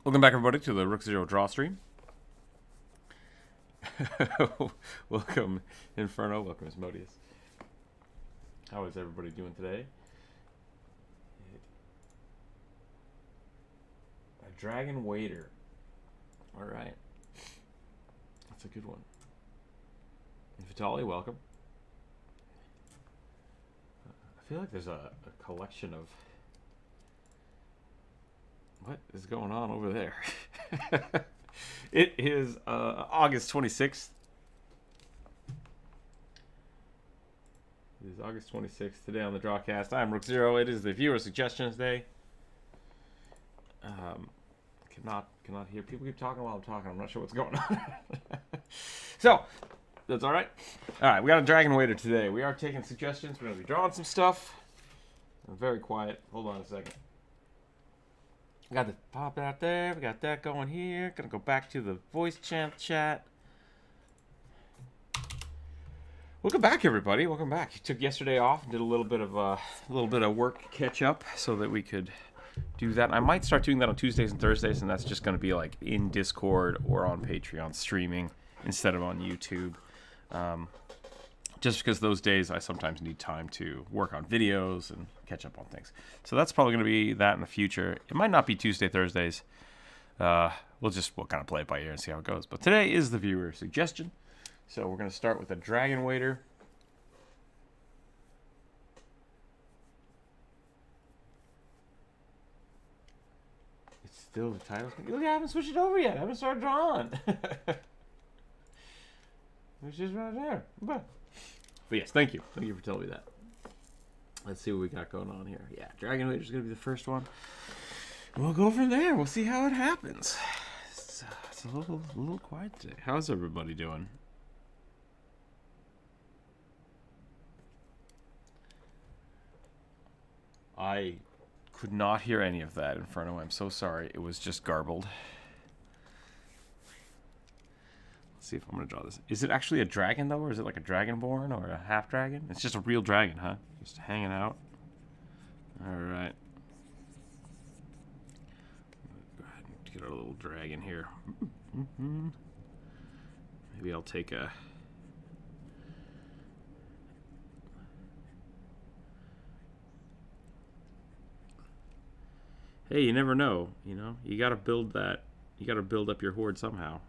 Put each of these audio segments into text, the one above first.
Welcome back, everybody, to the Rookzer0 Draw stream. Welcome, Inferno. Welcome, Asmodeus. How is everybody doing today? A Dragon Waiter. All right. That's a good one. And Vitali, welcome. I feel like there's a collection of... What is going on over there? It is August 26th. It is August 26th. Today on the Drawcast, I'm Rookzer0. It is the viewer suggestions day. Cannot hear. People keep talking while I'm talking. I'm not sure what's going on. So, that's all right. All right, we got a Dragon Waiter today. We are taking suggestions. We're going to be drawing some stuff. I'm very quiet. Hold on a second. We got the pop out there. We got that going here. Gonna go back to the voice chat. Welcome back, everybody. Welcome back. You took yesterday off and did a little bit of work catch up so that we could do that. I might start doing that on Tuesdays and Thursdays, and that's just gonna be like in Discord or on Patreon streaming instead of on YouTube. Just because those days I sometimes need time to work on videos and catch up on things. So that's probably going to be that in the future. It might not be Tuesday, Thursdays. We'll kind of play it by ear and see how it goes. But today is the viewer suggestion. So we're going to start with a Dragon Waiter. It's still the title. Look, I haven't switched it over yet. I haven't started drawing. It's just right there. But yes, thank you. Thank you for telling me that. Let's see what we got going on here. Yeah, Dragon Waiter is going to be the first one. We'll go from there. We'll see how it happens. It's a little quiet today. How's everybody doing? I could not hear any of that, Inferno. I'm so sorry. It was just garbled. See if I'm gonna draw this. Is it actually a dragon though, or is it like a dragonborn or a half dragon? It's just a real dragon, huh? Just hanging out. All right. Go ahead and get our little dragon here. Maybe I'll take a. Hey, you never know. You know, you gotta build that. You gotta build up your horde somehow.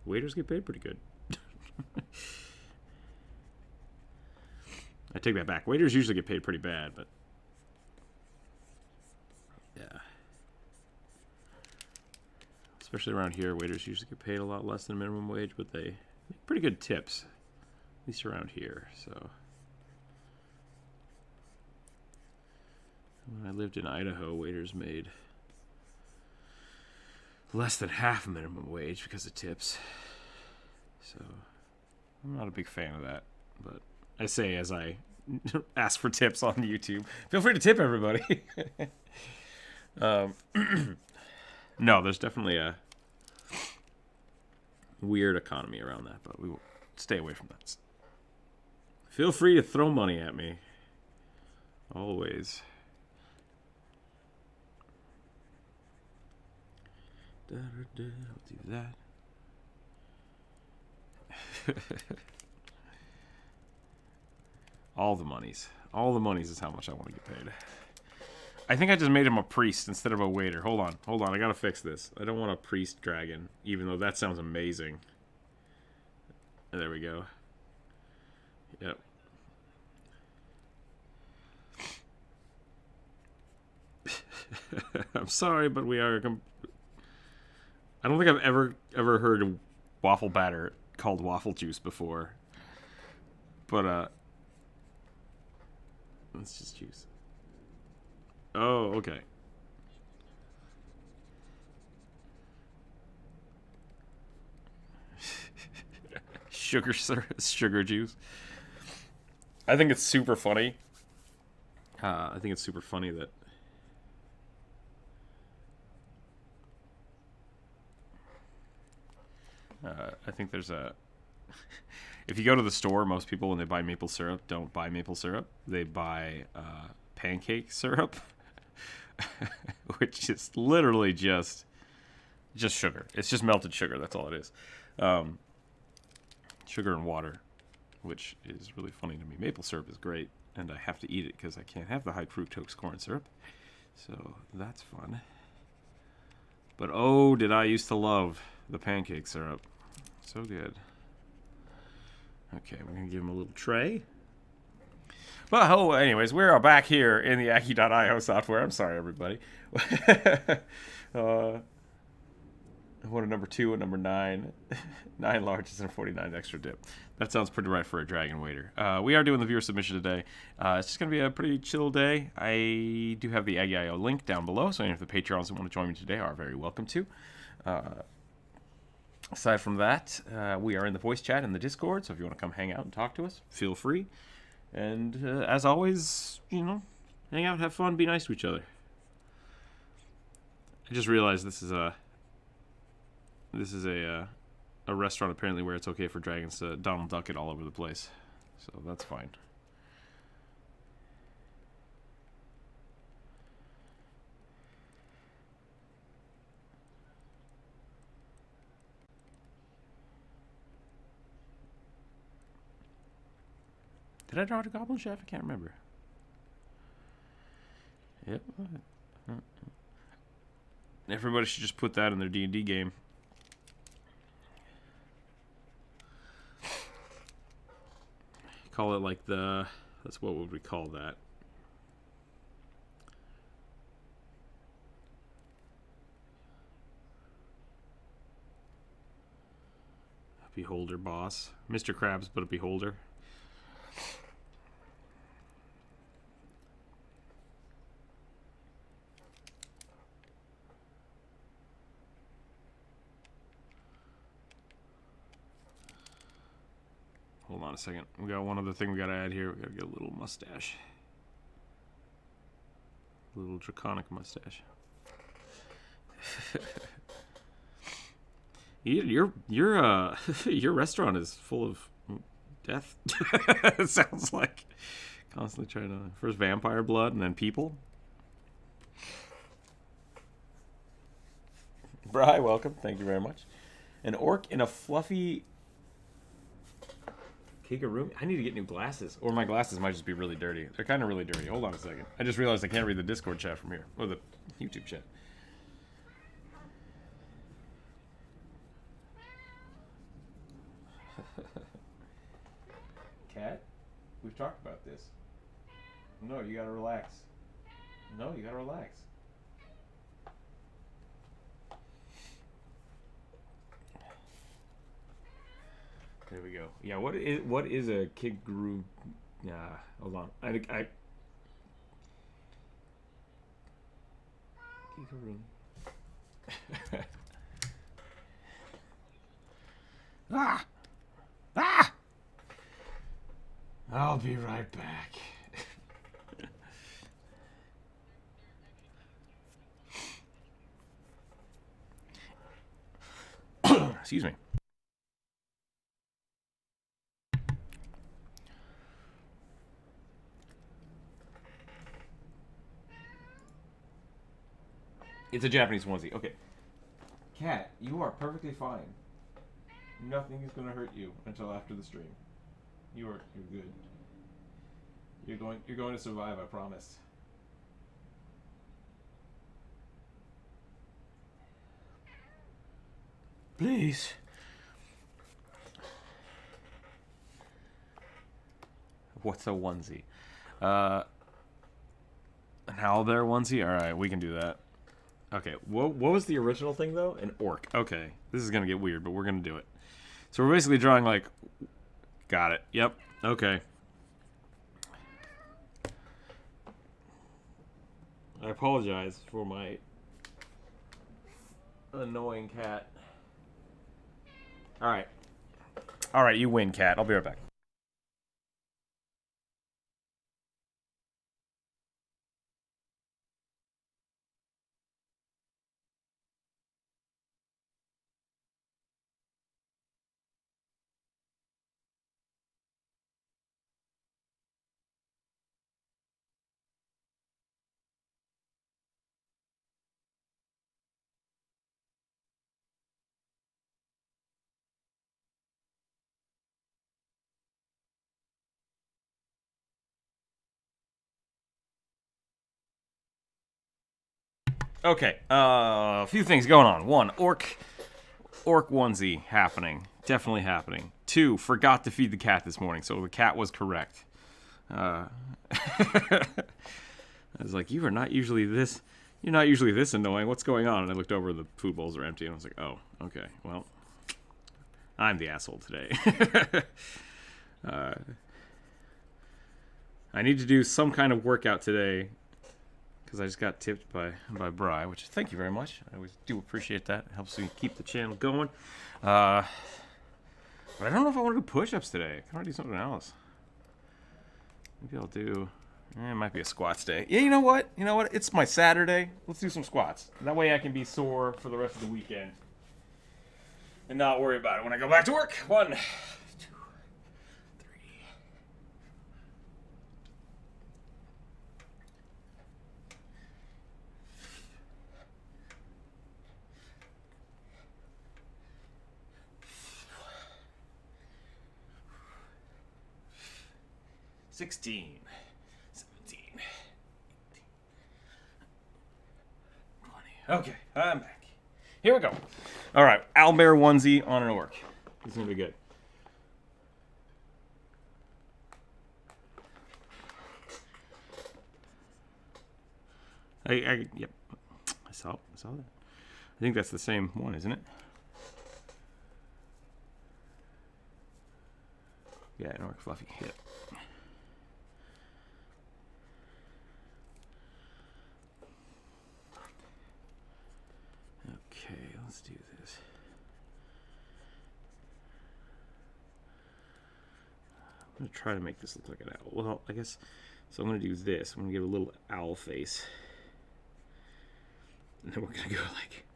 Waiters get paid pretty good. I take that back. Waiters usually get paid pretty bad, but yeah. Especially around here, waiters usually get paid a lot less than minimum wage, but they make pretty good tips. At least around here, so. When I lived in Idaho, waiters made less than half minimum wage because of tips. So I'm not a big fan of that, but I say as I ask for tips on YouTube. Feel free to tip everybody. No, there's definitely a weird economy around that, but we will stay away from that. Feel free to throw money at me. Always. I'll do that. All the monies. All the monies is how much I want to get paid. I think I just made him a priest instead of a waiter. Hold on. I gotta fix this. I don't want a priest dragon, even though that sounds amazing. There we go. Yep. I'm sorry, but we are... I don't think I've ever heard of waffle batter called waffle juice before. But it's just juice. Oh, okay. Sugar juice. I think it's super funny. I think it's super funny that I think there's a... If you go to the store, most people, when they buy maple syrup, don't buy maple syrup. They buy pancake syrup, which is literally just Just sugar. It's just melted sugar. That's all it is. Sugar and water, which is really funny to me. Maple syrup is great, and I have to eat it because I can't have the high fructose corn syrup. So that's fun. But oh, did I used to love the pancake syrup. So good. Okay, we're going to give him a little tray. Well, oh, anyways, we're back here in the Aki.io software. I'm sorry, everybody. What a number 2 and number 9. 9 larges and 49 extra dip. That sounds pretty right for a dragon waiter. We are doing the viewer submission today. It's just going to be a pretty chill day. I do have the Aggie.io link down below, so any of the Patreons that want to join me today are very welcome to. Aside from that, we are in the voice chat in the Discord, so if you want to come hang out and talk to us, feel free. And as always, you know, hang out, have fun, be nice to each other. I just realized this is a restaurant apparently where it's okay for dragons to Donald Duck it all over the place, so that's fine. Did I draw the Goblin Chef? I can't remember. Yep. Everybody should just put that in their D&D game. Call it like the... That's what would we call that? Beholder boss. Mr. Krabs, but a beholder. Hold on a second. We got one other thing we gotta add here. We gotta get a little mustache. A little draconic mustache. Your your restaurant is full of death. It sounds like constantly trying to first vampire blood and then people. Bri, welcome. Thank you very much. An orc in a fluffy Kigarumi? I need to get new glasses. Or my glasses might just be really dirty. They're kind of really dirty. Hold on a second. I just realized I can't read the Discord chat from here. Or the YouTube chat. Cat? We've talked about this. No, you gotta relax. No, you gotta relax. There we go. Yeah, what is a Kiguru? Hold on. I Kiguru. Ah! Ah! I'll be right back. Excuse me. It's a Japanese onesie. Okay. Cat, you are perfectly fine. Nothing is going to hurt you until after the stream. You're good. You're going to survive, I promise. Please. What's a onesie? An owlbear onesie? Alright, we can do that. Okay, what was the original thing, though? An orc. Okay, this is going to get weird, but we're going to do it. So we're basically drawing, like... Got it. Yep. Okay. I apologize for my annoying cat. Alright. Alright, you win, cat. I'll be right back. Okay, a few things going on. One, orc onesie happening. Definitely happening. Two, forgot to feed the cat this morning, so the cat was correct. I was like, you're not usually this annoying. What's going on? And I looked over, the food bowls are empty, and I was like, oh, okay, well, I'm the asshole today. I need to do some kind of workout today, because I just got tipped by Bri, which thank you very much. I always do appreciate that. It helps me keep the channel going. But I don't know if I want to do push-ups today. I can do something else. Maybe I'll do... it might be a squats day. Yeah, you know what? It's my Saturday. Let's do some squats. That way I can be sore for the rest of the weekend. And not worry about it when I go back to work. 1, 2, 3. 16. 17. 18. 20. Okay, I'm back. Here we go. All right, owlbear onesie on an orc. This is gonna be good. Yep. I saw that. I think that's the same one, isn't it? Yeah, an orc fluffy. Yep. Okay, let's do this. I'm gonna try to make this look like an owl. Well, I guess so. I'm gonna do this. I'm gonna give a little owl face, and then we're gonna go like.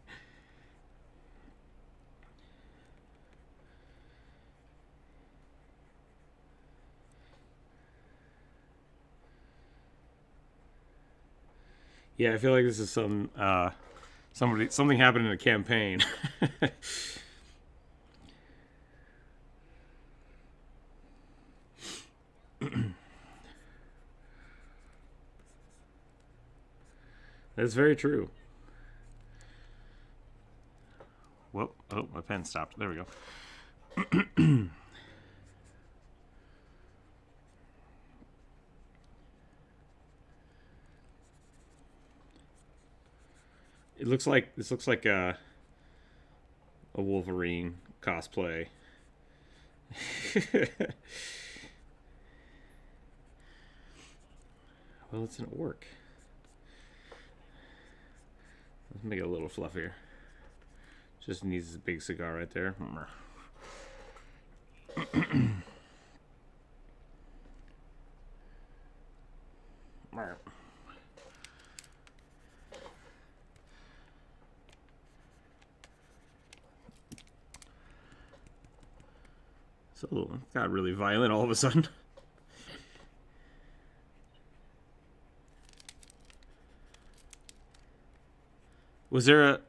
Yeah, I feel like this is some something happened in a campaign. That's very true. Whoa! Oh, my pen stopped. There we go. This looks like a Wolverine cosplay. Well, it's an orc. Let's make it a little fluffier. Just needs a big cigar right there. So it got really violent all of a sudden. Was there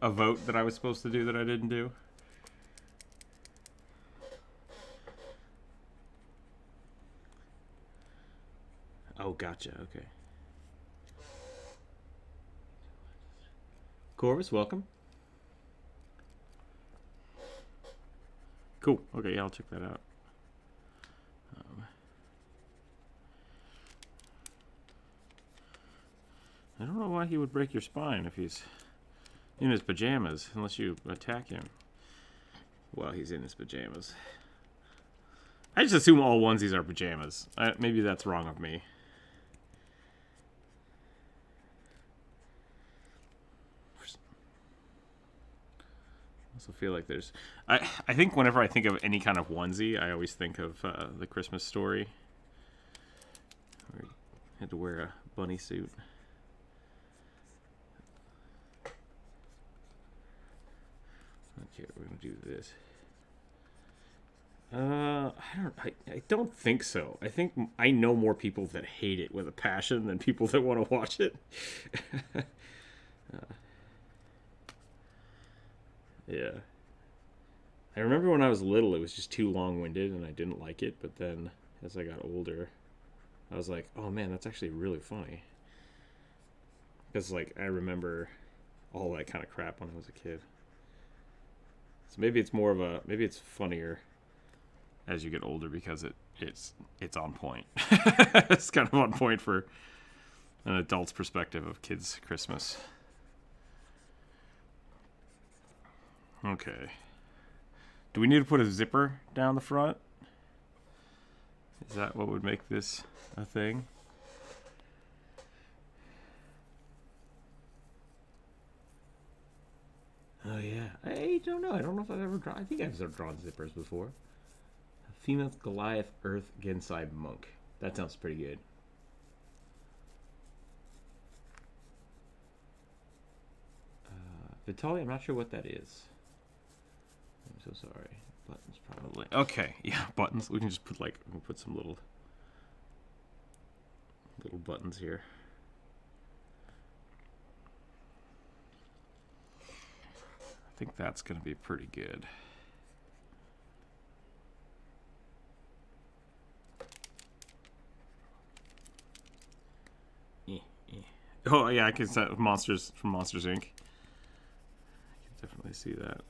a vote that I was supposed to do that I didn't do? Oh, gotcha. Okay. Corvus, welcome. Cool. Okay, yeah, I'll check that out. I don't know why he would break your spine if he's in his pajamas, unless you attack him while he's in his pajamas. I just assume all onesies are pajamas. Maybe that's wrong of me. I also feel like there's... I think whenever I think of any kind of onesie, I always think of The Christmas Story, where he had to wear a bunny suit. Okay, we're gonna do this. I don't think so. I think I know more people that hate it with a passion than people that want to watch it. Yeah. I remember when I was little, it was just too long-winded and I didn't like it. But then as I got older, I was like, oh man, that's actually really funny. Because, like, I remember all that kind of crap when I was a kid. So maybe it's more of a... Maybe it's funnier as you get older because it's on point. It's kind of on point for an adult's perspective of kids' Christmas. Okay. Do we need to put a zipper down the front? Is that what would make this a thing? Oh, yeah. I don't know. I don't know if I've ever drawn... I think I've drawn zippers before. A female Goliath Earth Gensai Monk. That sounds pretty good. Vitaly, I'm not sure what that is. I'm so sorry. Buttons probably. Okay, yeah, buttons. We can just put like, we'll put some little buttons here. I think that's going to be pretty good. Oh yeah, I can set monsters from Monsters Inc. I can definitely see that.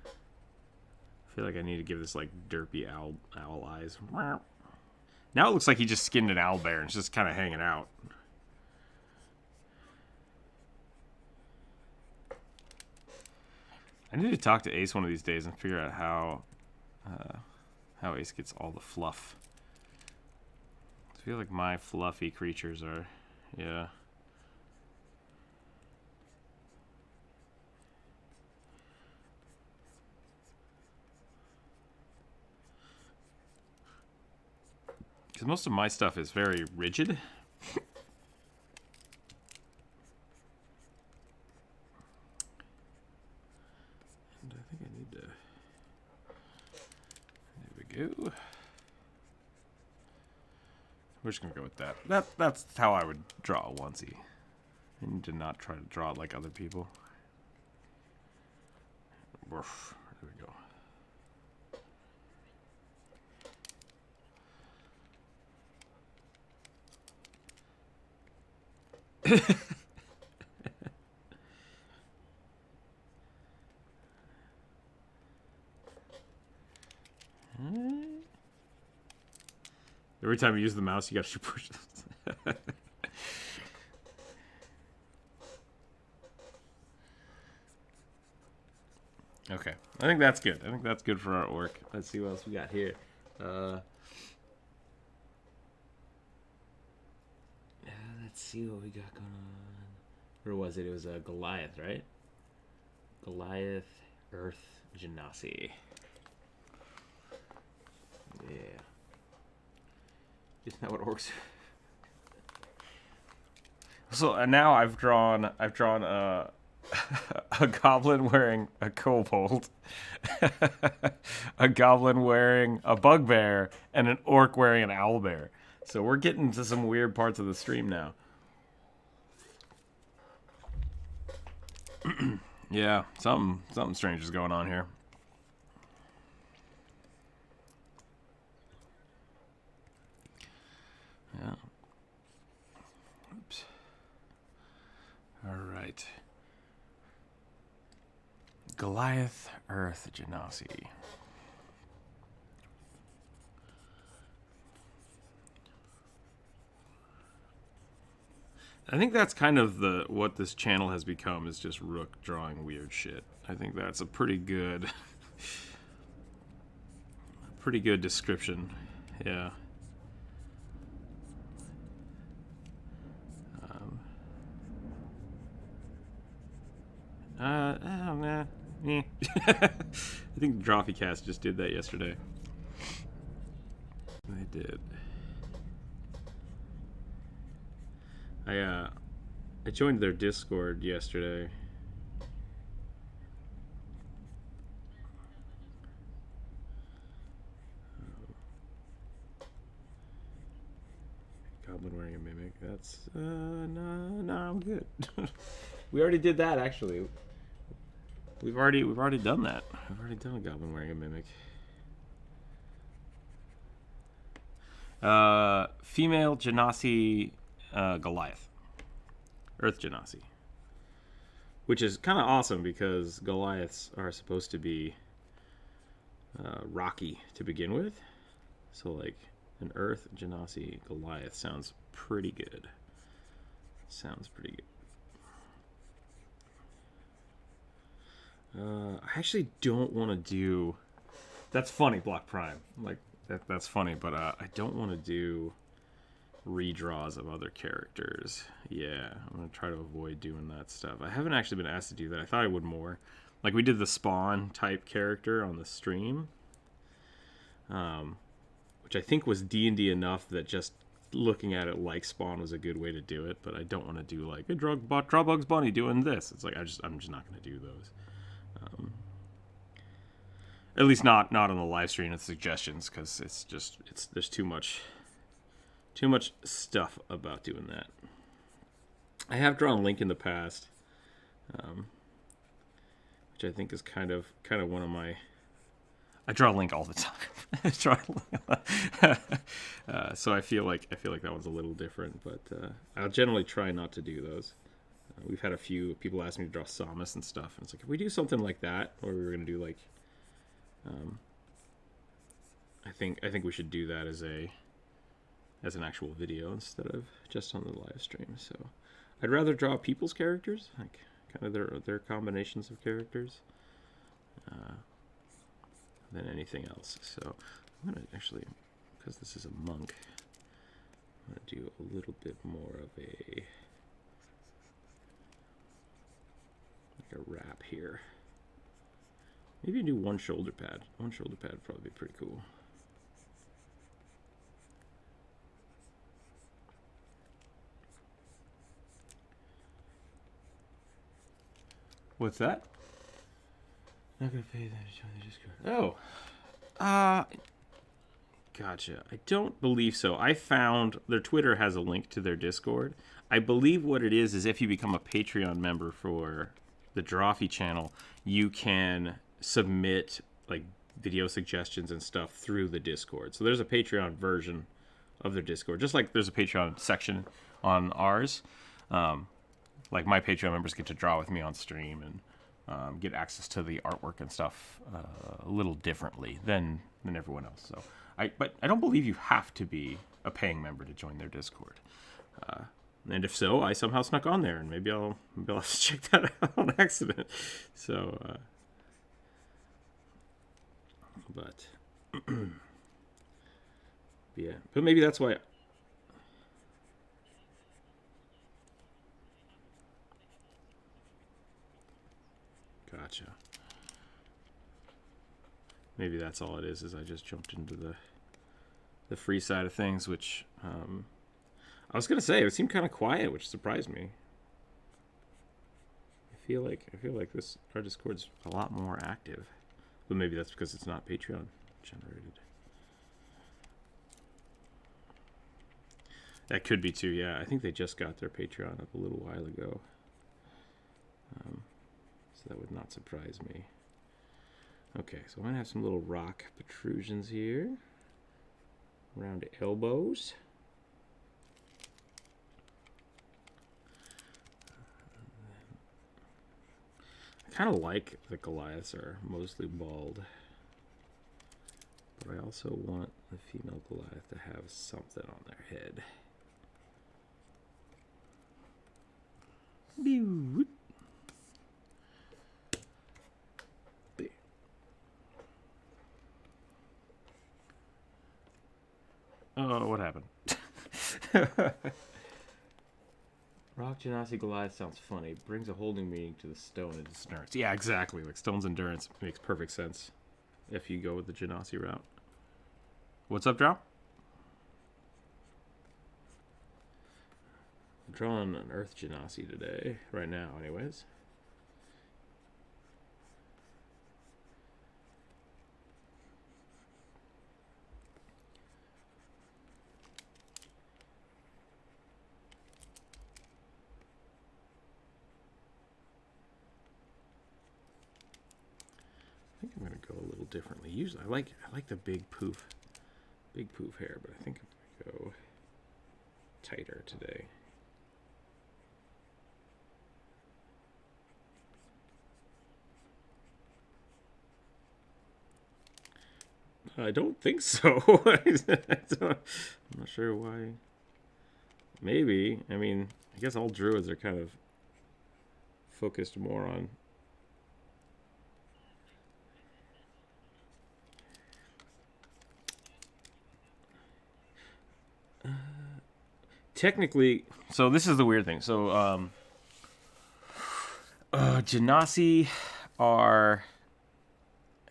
I feel like I need to give this like derpy owl eyes. Now it looks like he just skinned an owlbear and it's just kind of hanging out. I need to talk to Ace one of these days and figure out how Ace gets all the fluff. I feel like my fluffy creatures are, yeah. Because most of my stuff is very rigid. And I think I need to... There we go. We're just going to go with that. That's how I would draw a onesie. I need to not try to draw it like other people. Woof. There we go. Every time you use the mouse, you gotta push this. Okay, I think that's good. I think that's good for artwork. Let's see what else we got here. Let's see what we got going on. Where was it? It was a Goliath, right? Goliath, Earth, Genasi. Yeah. Isn't that what orcs? So now I've drawn a goblin wearing a kobold, a goblin wearing a bugbear, and an orc wearing an owlbear. So we're getting to some weird parts of the stream now. Yeah, something strange is going on here. Yeah. Oops. All right. Goliath, Earth, Genasi. I think that's kind of what this channel has become, is just Rook drawing weird shit. I think that's a pretty good description. Yeah. Oh, nah. I think Drawcast just did that yesterday. They did. I joined their Discord yesterday. Goblin wearing a mimic. That's no, I'm good. We already did that, actually. We've already done that. I've already done a goblin wearing a mimic. Female Genasi Goliath. Earth Genasi. Which is kind of awesome because Goliaths are supposed to be rocky to begin with. So, like, an Earth Genasi Goliath sounds pretty good. Sounds pretty good. I actually don't want to do... That's funny, Block Prime. Like, that's funny, but I don't want to do redraws of other characters. Yeah, I'm going to try to avoid doing that stuff. I haven't actually been asked to do that. I thought I would more. Like, we did the Spawn type character on the stream. Which I think was D&D enough that just looking at it like Spawn was a good way to do it, but I don't want to do like a draw Bugs Bunny doing this. It's like I'm just not going to do those. At least not on the live stream with suggestions, because there's too much stuff about doing that. I have drawn Link in the past, which I think is kind of one of my... I draw Link all the time. So I feel like that one's a little different, but I'll generally try not to do those. We've had a few people ask me to draw Samus and stuff, and it's like, if we do something like that, or we were gonna do like, I think we should do that as an actual video instead of just on the live stream. So I'd rather draw people's characters, like kind of their combinations of characters, than anything else. So I'm gonna actually, because this is a monk, I'm gonna do a little bit more of a wrap here. Maybe do one shoulder pad. One shoulder pad would probably be pretty cool. What's that? Not gonna pay that to join the Discord. Oh. Gotcha. I don't believe so. I found their Twitter has a link to their Discord. I believe what it is if you become a Patreon member for the Drawfee channel, you can submit like video suggestions and stuff through the Discord. So there's a Patreon version of their Discord, just like there's a Patreon section on ours. Like my Patreon members get to draw with me on stream and get access to the artwork and stuff a little differently than everyone else. So but I don't believe you have to be a paying member to join their Discord. And if so, I somehow snuck on there, and maybe I'll have to check that out on accident. So, but yeah, but maybe that's why. Gotcha. Maybe that's all it is I just jumped into the free side of things, which I was gonna say it seemed kind of quiet, which surprised me. I feel like our Discord's a lot more active, but maybe that's because it's not Patreon generated. That could be too. Yeah, I think they just got their Patreon up a little while ago, so that would not surprise me. Okay, so I'm gonna have some little rock protrusions here around the elbows. I kind of like the Goliaths are mostly bald, but I also want the female Goliath to have something on their head. Oh, what happened? Rock Genasi Goliath sounds funny. Brings a holding meaning to the stone and its endurance. Yeah, exactly. Like Stone's endurance makes perfect sense if you go with the Genasi route. What's up, Drow? I'm drawing an Earth Genasi today, right now, anyways. I think I'm gonna go a little differently. Usually, I like the big poof hair, but I think go tighter today. I don't think so. I'm not sure why. Maybe. I mean, I guess all druids are kind of focused more on... Technically, so this is the weird thing. So, Genasi are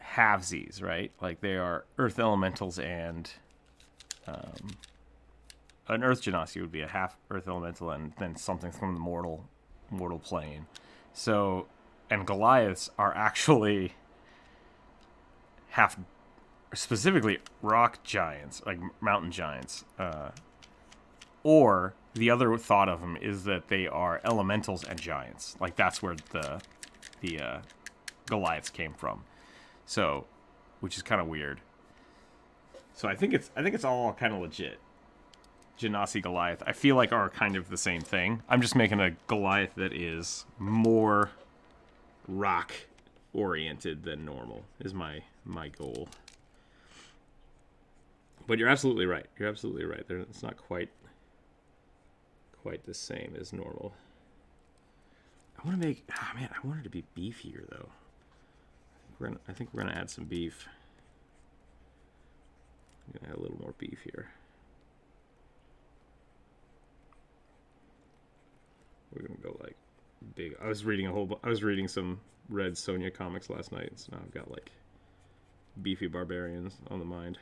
halvesies, right? Like they are earth elementals, and an earth Genasi would be a half earth elemental and then something from the mortal plane. So, and Goliaths are actually half, specifically rock giants, like mountain giants. Or the other thought of them is that they are elementals and giants. Like that's where the Goliaths came from. So, which is kind of weird. So I think it's all kind of legit. Genasi Goliath, I feel like are kind of the same thing. I'm just making a Goliath that is more rock oriented than normal is my goal. But you're absolutely right. It's not quite the same as normal. I want to make... Oh, man, I want it to be beefier, though. I think we're gonna add some beef. I'm gonna add a little more beef here. We're gonna go like big. I was reading some Red Sonja comics last night, so now I've got like beefy barbarians on the mind.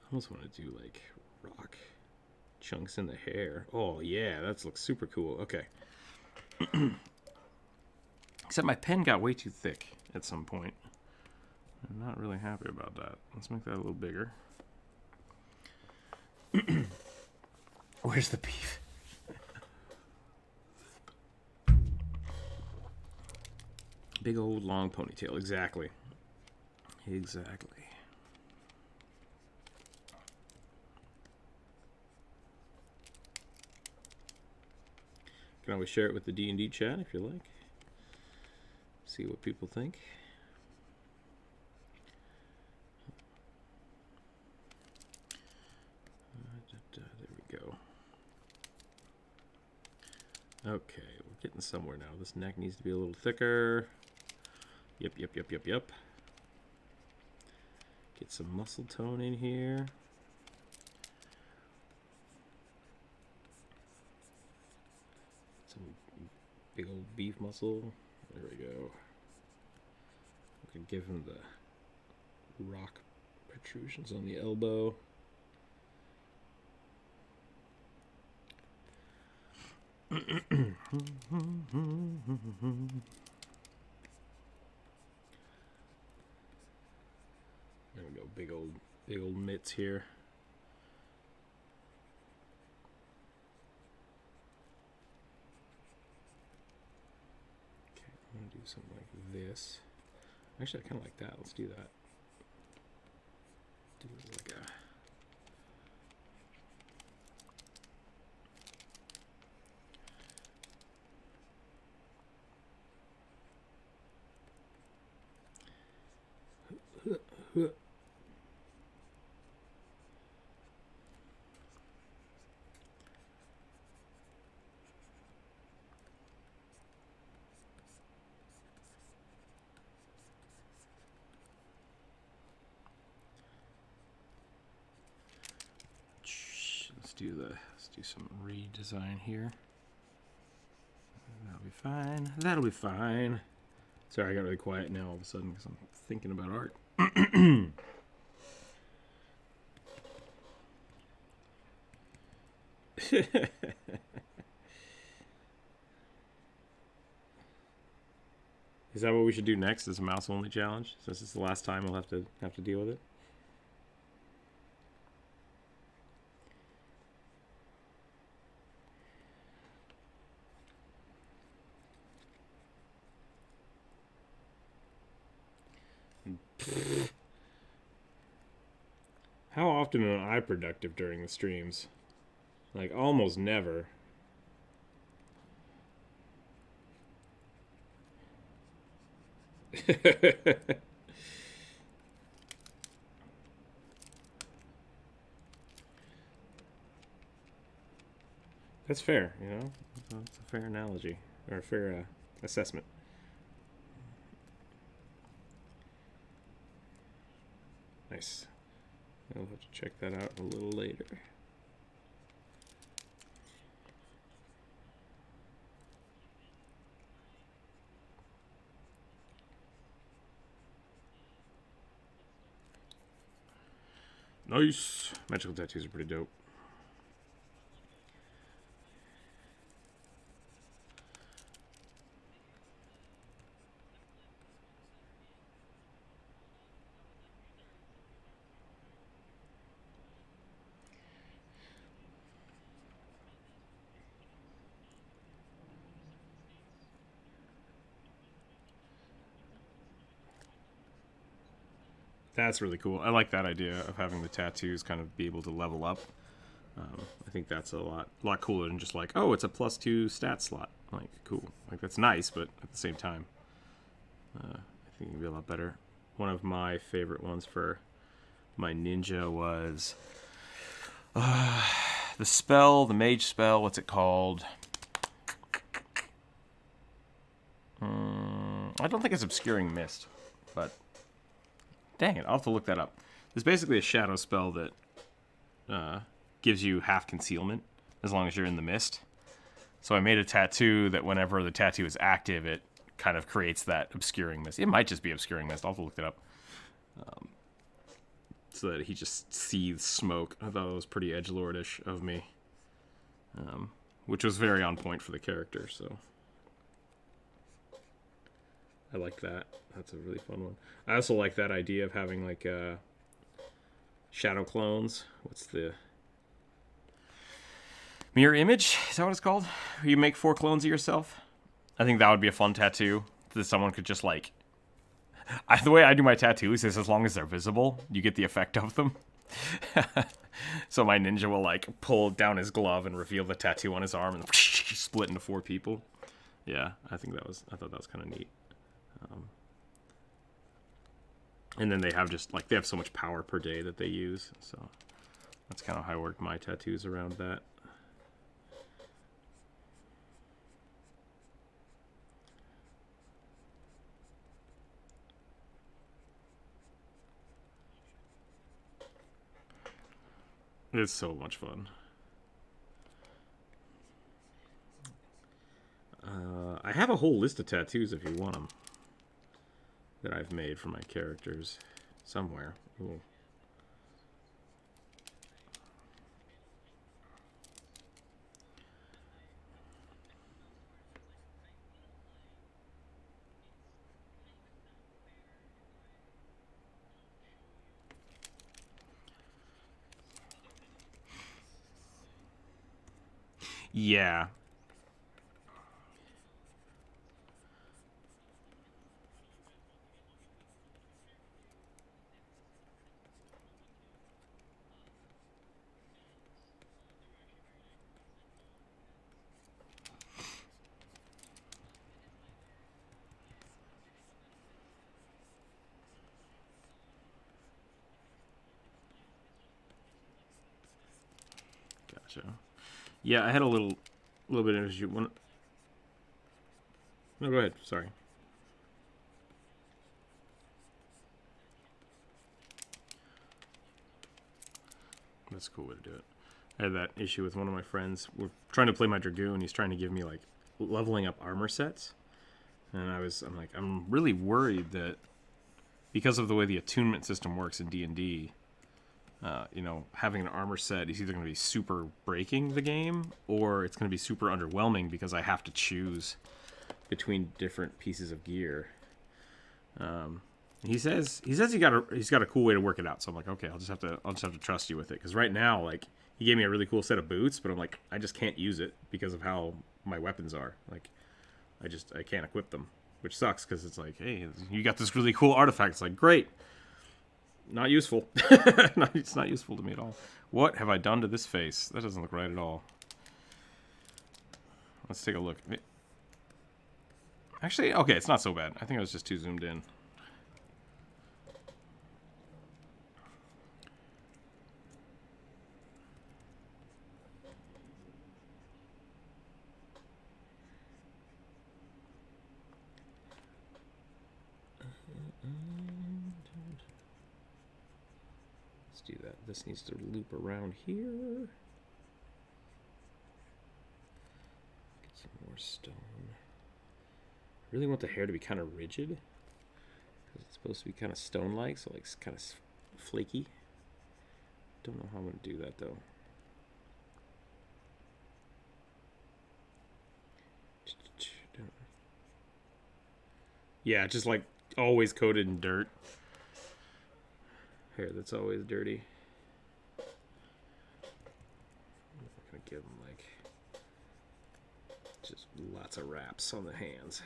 I almost want to do like rock chunks in the hair. Oh yeah, that looks super cool. Okay. Except my pen got way too thick at some point. I'm not really happy about that. Let's make that a little bigger. Where's the beef? Big old long ponytail. Exactly. You can always share it with the D&D chat if you like. See what people think. There we go. Okay, we're getting somewhere now. This neck needs to be a little thicker. Yep. Get some muscle tone in here. Some big old beef muscle. There we go. We can give him the rock protrusions on the elbow. There we go, big old mitts here. Okay, I'm gonna do something like this. Actually, I kind of like that. Let's do that. Do like a... Let's do some redesign here. That'll be fine. Sorry, I got really quiet now all of a sudden because I'm thinking about art. Is that what we should do next? Is a mouse only challenge? Since it's the last time we'll have to deal with it. How often am I productive during the streams? Like, almost never. That's fair, you know? That's a fair analogy, or a fair assessment. Nice. I'll have to check that out a little later. Nice. Magical tattoos are pretty dope. That's really cool. I like that idea of having the tattoos kind of be able to level up. I think that's a lot cooler than just like, oh, it's a +2 stat slot. Like, cool. Like, that's nice, but at the same time, I think it'd be a lot better. One of my favorite ones for my ninja was the mage spell. What's it called? I don't think it's Obscuring Mist, but dang it, I'll have to look that up. There's basically a shadow spell that gives you half concealment as long as you're in the mist. So I made a tattoo that whenever the tattoo is active, it kind of creates that Obscuring Mist. It might just be Obscuring Mist. I'll have to look it up. So that he just seethes smoke. I thought it was pretty edgelordish of me. Which was very on point for the character, so I like that. That's a really fun one. I also like that idea of having like shadow clones. What's the mirror image? Is that what it's called? You make 4 clones of yourself. I think that would be a fun tattoo that someone could just like. The way I do my tattoos is as long as they're visible, you get the effect of them. So my ninja will like pull down his glove and reveal the tattoo on his arm and split into 4 people. Yeah, I thought that was kind of neat. And then they have they have so much power per day that they use, so that's kind of how I worked my tattoos around that. It's so much fun. I have a whole list of tattoos if you want them that I've made for my characters somewhere. Ooh. Yeah. Gotcha. Yeah, I had a little bit of issue. No, go ahead. Sorry. That's a cool way to do it. I had that issue with one of my friends. We're trying to play my Dragoon. He's trying to give me like leveling up armor sets. And I'm really worried that because of the way the attunement system works in D&D, having an armor set is either going to be super breaking the game or it's going to be super underwhelming because I have to choose between different pieces of gear. He says he's got a cool way to work it out. So I'm like, okay, I'll just have to trust you with it, because right now, like, he gave me a really cool set of boots, but I'm like, I just can't use it because of how my weapons are. Like, I can't equip them, which sucks, because it's like, hey, you got this really cool artifact. It's like, great, not useful. It's not useful to me at all. What have I done to this face? That doesn't look right at all. Let's take a look. Actually, okay, it's not so bad. I think I was just too zoomed in. Let's do that. This needs to loop around here. Get some more stone. I really want the hair to be kind of rigid, because it's supposed to be kind of stone-like, so like it's kind of flaky. Don't know how I'm going to do that, though. Yeah, just like always coated in dirt. Hair that's always dirty. I'm going to give them like just lots of wraps on the hands.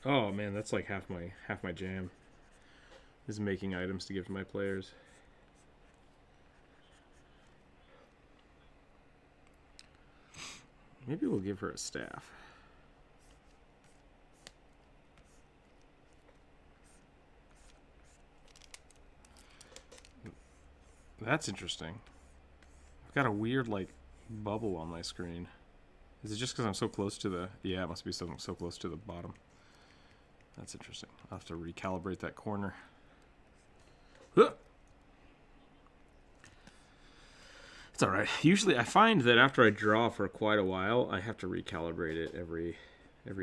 Oh man, that's like half my jam, is making items to give to my players. Maybe we'll give her a staff. That's interesting. I've got a weird like bubble on my screen. Is it just because I'm so close to the... Yeah, it must be so close to the bottom. That's interesting. I'll have to recalibrate that corner. Huh. It's alright. Usually I find that after I draw for quite a while, I have to recalibrate it every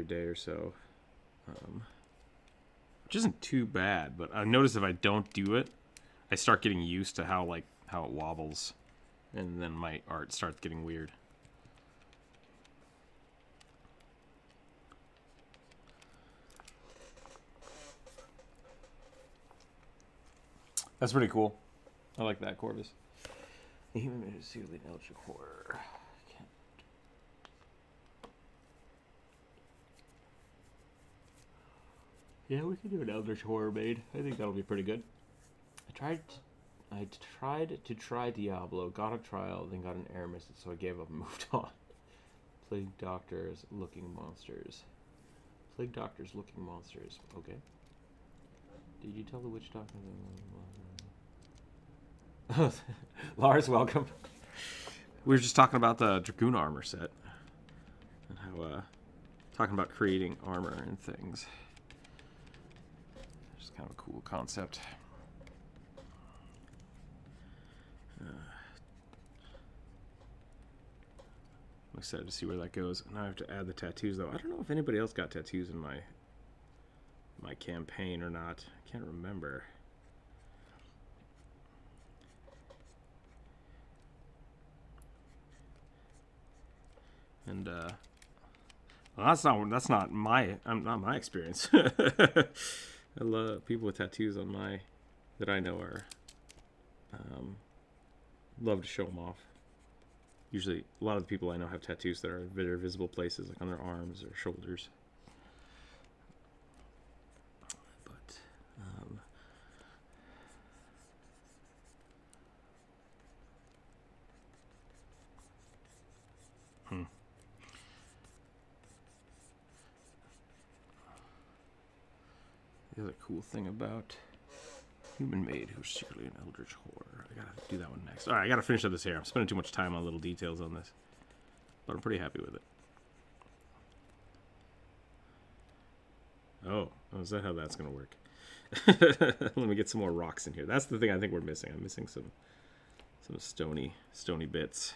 day or so. Which isn't too bad, but I've noticed if I don't do it, I start getting used to how it wobbles, and then my art starts getting weird. That's pretty cool. I like that, Corvus. Even made a suitably Eldritch Horror. Yeah, we can do an Eldritch Horror maid. I think that'll be pretty good. I tried to try Diablo, got a trial, then got an error message, so I gave up and moved on. Plague Doctors Looking Monsters. Plague Doctors Looking Monsters. Okay. Did you tell the witch doctor? Lars, welcome. We were just talking about the Dragoon armor set. And how, talking about creating armor and things. Just kind of a cool concept. I'm excited to see where that goes. Now I have to add the tattoos, though. I don't know if anybody else got tattoos in my campaign or not. I can't remember. And well, that's not my experience. I love people with tattoos on that I know are love to show them off. Usually, a lot of the people I know have tattoos that are very visible places, like on their arms or shoulders. But the other cool thing about Human Maid, who's secretly an Eldritch Horror. I gotta do that one next. Alright, I gotta finish up this hair. I'm spending too much time on little details on this. But I'm pretty happy with it. Oh, is that how that's gonna work? Let me get some more rocks in here. That's the thing I think we're missing. I'm missing some stony bits.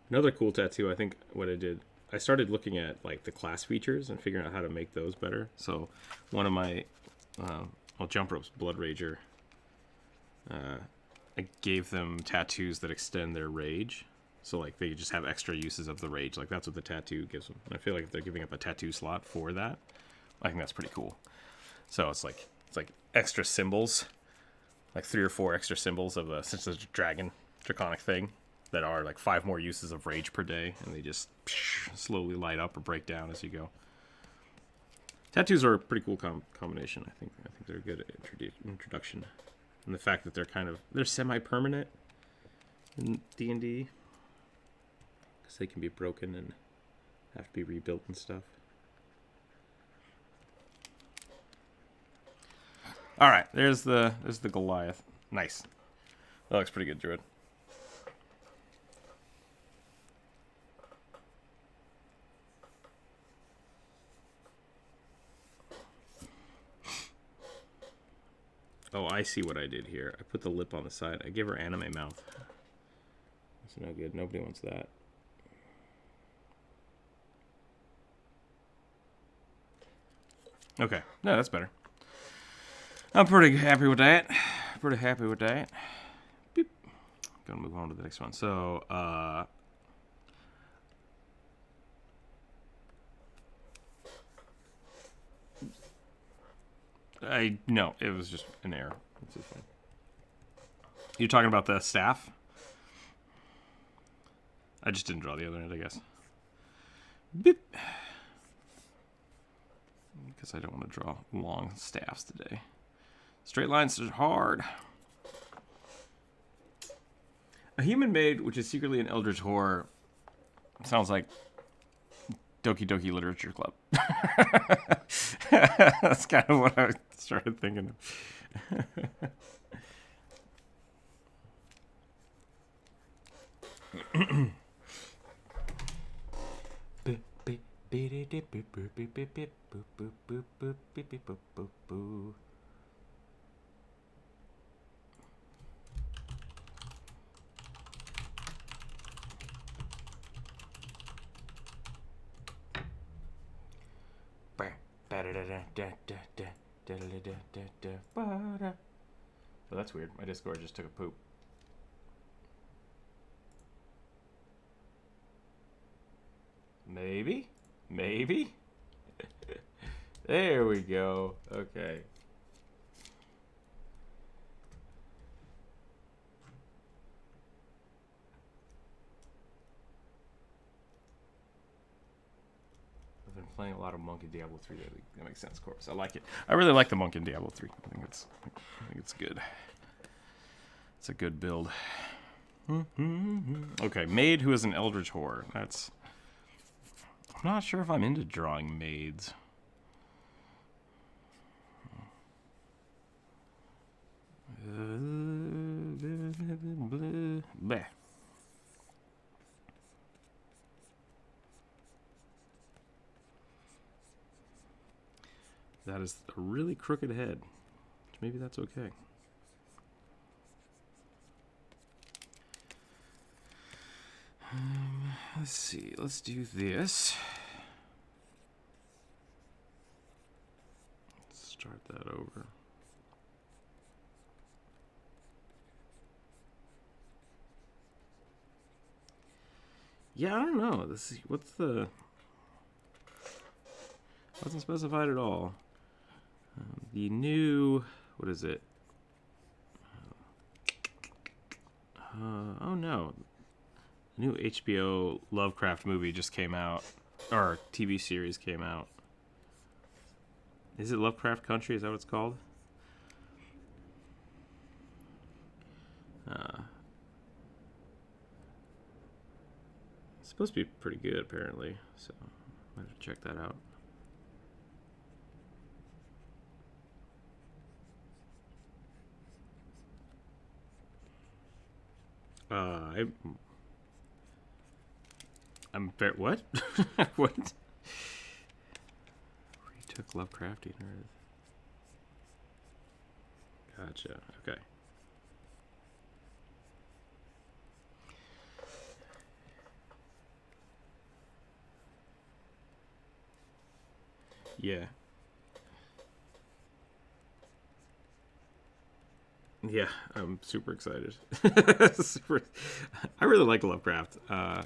Another cool tattoo, I think what I did, I started looking at like the class features and figuring out how to make those better. So one of my jump ropes, Blood Rager, I gave them tattoos that extend their rage. So like they just have extra uses of the rage. Like that's what the tattoo gives them. And I feel like if they're giving up a tattoo slot for that, I think that's pretty cool. So it's like extra symbols, like 3 or 4 extra symbols of since it's a draconic thing, that are like 5 more uses of rage per day, and they just slowly light up or break down as you go. Tattoos are a pretty cool combination. I think they're a good introduction, and the fact that they're semi-permanent in D&D, because they can be broken and have to be rebuilt and stuff. All right, there's the Goliath. Nice. That looks pretty good, Druid. Oh, I see what I did here. I put the lip on the side. I gave her anime mouth. That's no good. Nobody wants that. Okay. No, that's better. I'm pretty happy with that. Beep. Gonna move on to the next one. So, no, it was just an error. This is fine. You're talking about the staff? I just didn't draw the other end, I guess. Beep. Because I don't want to draw long staffs today. Straight lines are hard. A human maid, which is secretly an eldritch horror, sounds like Doki Doki Literature Club. That's kind of what I started thinking of. Oh, that's weird. My Discord just took a poop. Maybe? There we go. Okay. I've been playing a lot of Monk in Diablo 3 lately. That makes sense, of course. I like it. I really like the Monk in Diablo 3. I think it's good. It's a good build. Okay, maid who is an eldritch horror. I'm not sure if I'm into drawing maids. Bleh. That is a really crooked head. Maybe that's okay. Let's see. Let's do this. Let's start that over. Yeah, I don't know. Wasn't specified at all. The new, what is it? Oh no. The new HBO Lovecraft movie just came out, or TV series came out. Is it Lovecraft Country? Is that what it's called? It's supposed to be pretty good, apparently. So, I have to check that out. I'm very, what? What? Retook Lovecraftian Earth. Gotcha. Okay. Yeah. Yeah, I'm super excited. I really like Lovecraft. I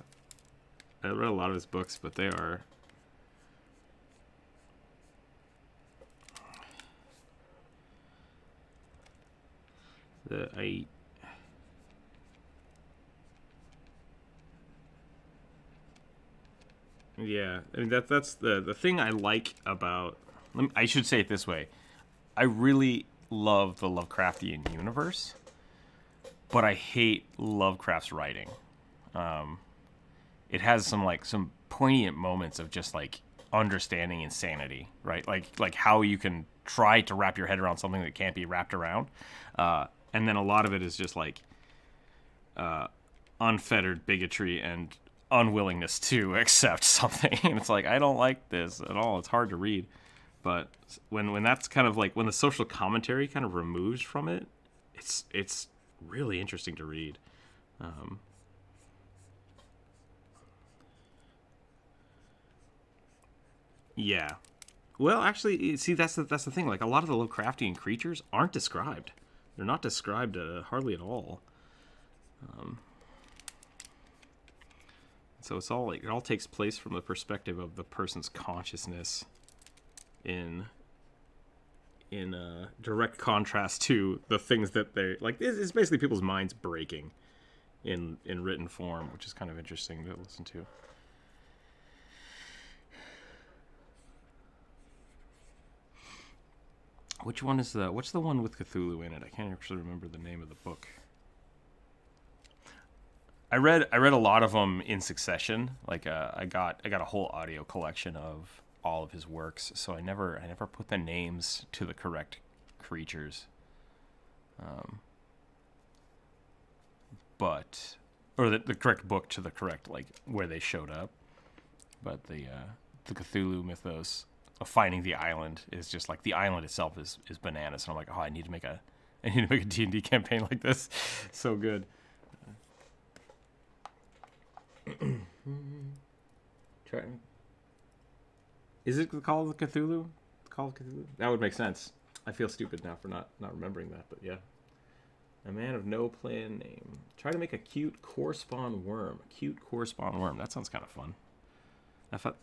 read a lot of his books, but they are... Yeah, I mean that's the thing I like about. I should say it this way: I really love the Lovecraftian universe, but I hate Lovecraft's writing. It has some poignant moments of just like understanding insanity, right? Like how you can try to wrap your head around something that can't be wrapped around, and then a lot of it is just like unfettered bigotry and unwillingness to accept something. And it's like, I don't like this at all. It's hard to read. But when that's kind of like when the social commentary kind of removes from it, it's really interesting to read. Yeah. Well, actually, see, that's the thing. Like, a lot of the Lovecraftian creatures aren't described. They're not described hardly at all. So it's all like it all takes place from the perspective of the person's consciousness, in direct contrast to the things that they like. It's basically people's minds breaking in written form, which is kind of interesting to listen to. Which one is what's the one with Cthulhu in it? I can't actually remember the name of the book. I read a lot of them in succession. Like I got a whole audio collection of all of his works, so I never put the names to the correct creatures. Or the correct book to the correct, like, where they showed up. But the Cthulhu mythos of finding the island is just like, the island itself is bananas, and I'm like, oh, I need to make a D&D campaign like this. So good. Try. Is it called Cthulhu? Called Cthulhu? That would make sense. I feel stupid now for not remembering that, but yeah. A man of no plan name. Try to make a cute correspond worm. A cute correspond worm. That sounds kind of fun. I thought.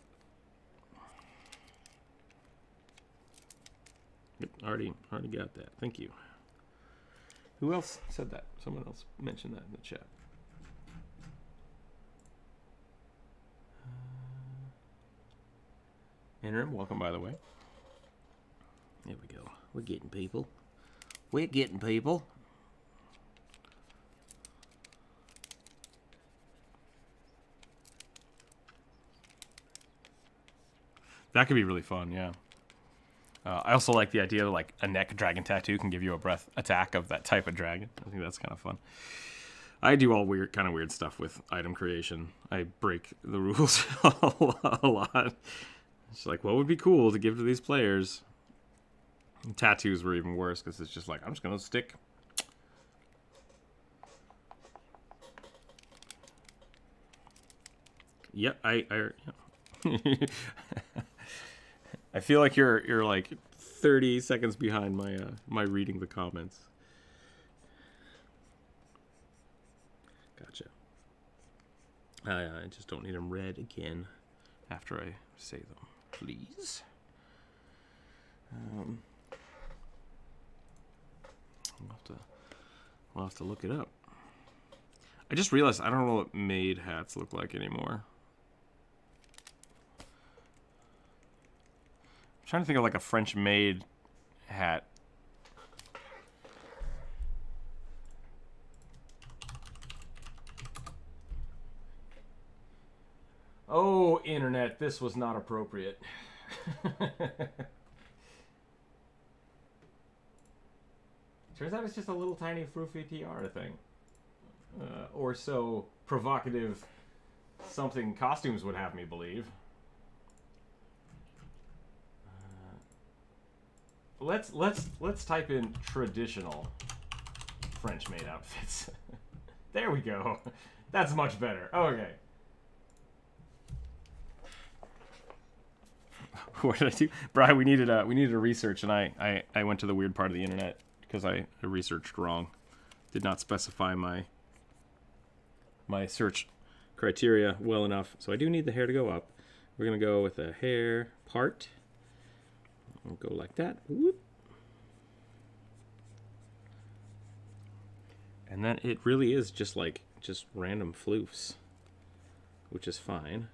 Yep, already got that. Thank you. Who else said that? Someone else mentioned that in the chat. Interim, welcome, by the way. There we go. We're getting people. We're getting people. That could be really fun, yeah. I also like the idea of, like, a neck dragon tattoo can give you a breath attack of that type of dragon. I think that's kind of fun. I do all kind of weird stuff with item creation. I break the rules a lot. It's like, what would be cool to give to these players? And tattoos were even worse, because it's just like, I'm just going to stick. Yep, I feel like you're like 30 seconds behind my reading the comments. Gotcha. I just don't need them read again after I say them. Please. We'll have to look it up. I just realized I don't know what maid hats look like anymore. I'm trying to think of like a French maid hat. Oh, internet, this was not appropriate. Turns out it's just a little tiny froofy tiara thing. Or so provocative something costumes would have me believe. Let's type in traditional French maid outfits. There we go. That's much better. Okay. what did I do? Brian, we needed a research, and I went to the weird part of the internet because I researched wrong. Did not specify my search criteria well enough. So I do need the hair to go up. We're going to go with a hair part. We'll go like that. Whoop. And then it really is just random floofs, which is fine.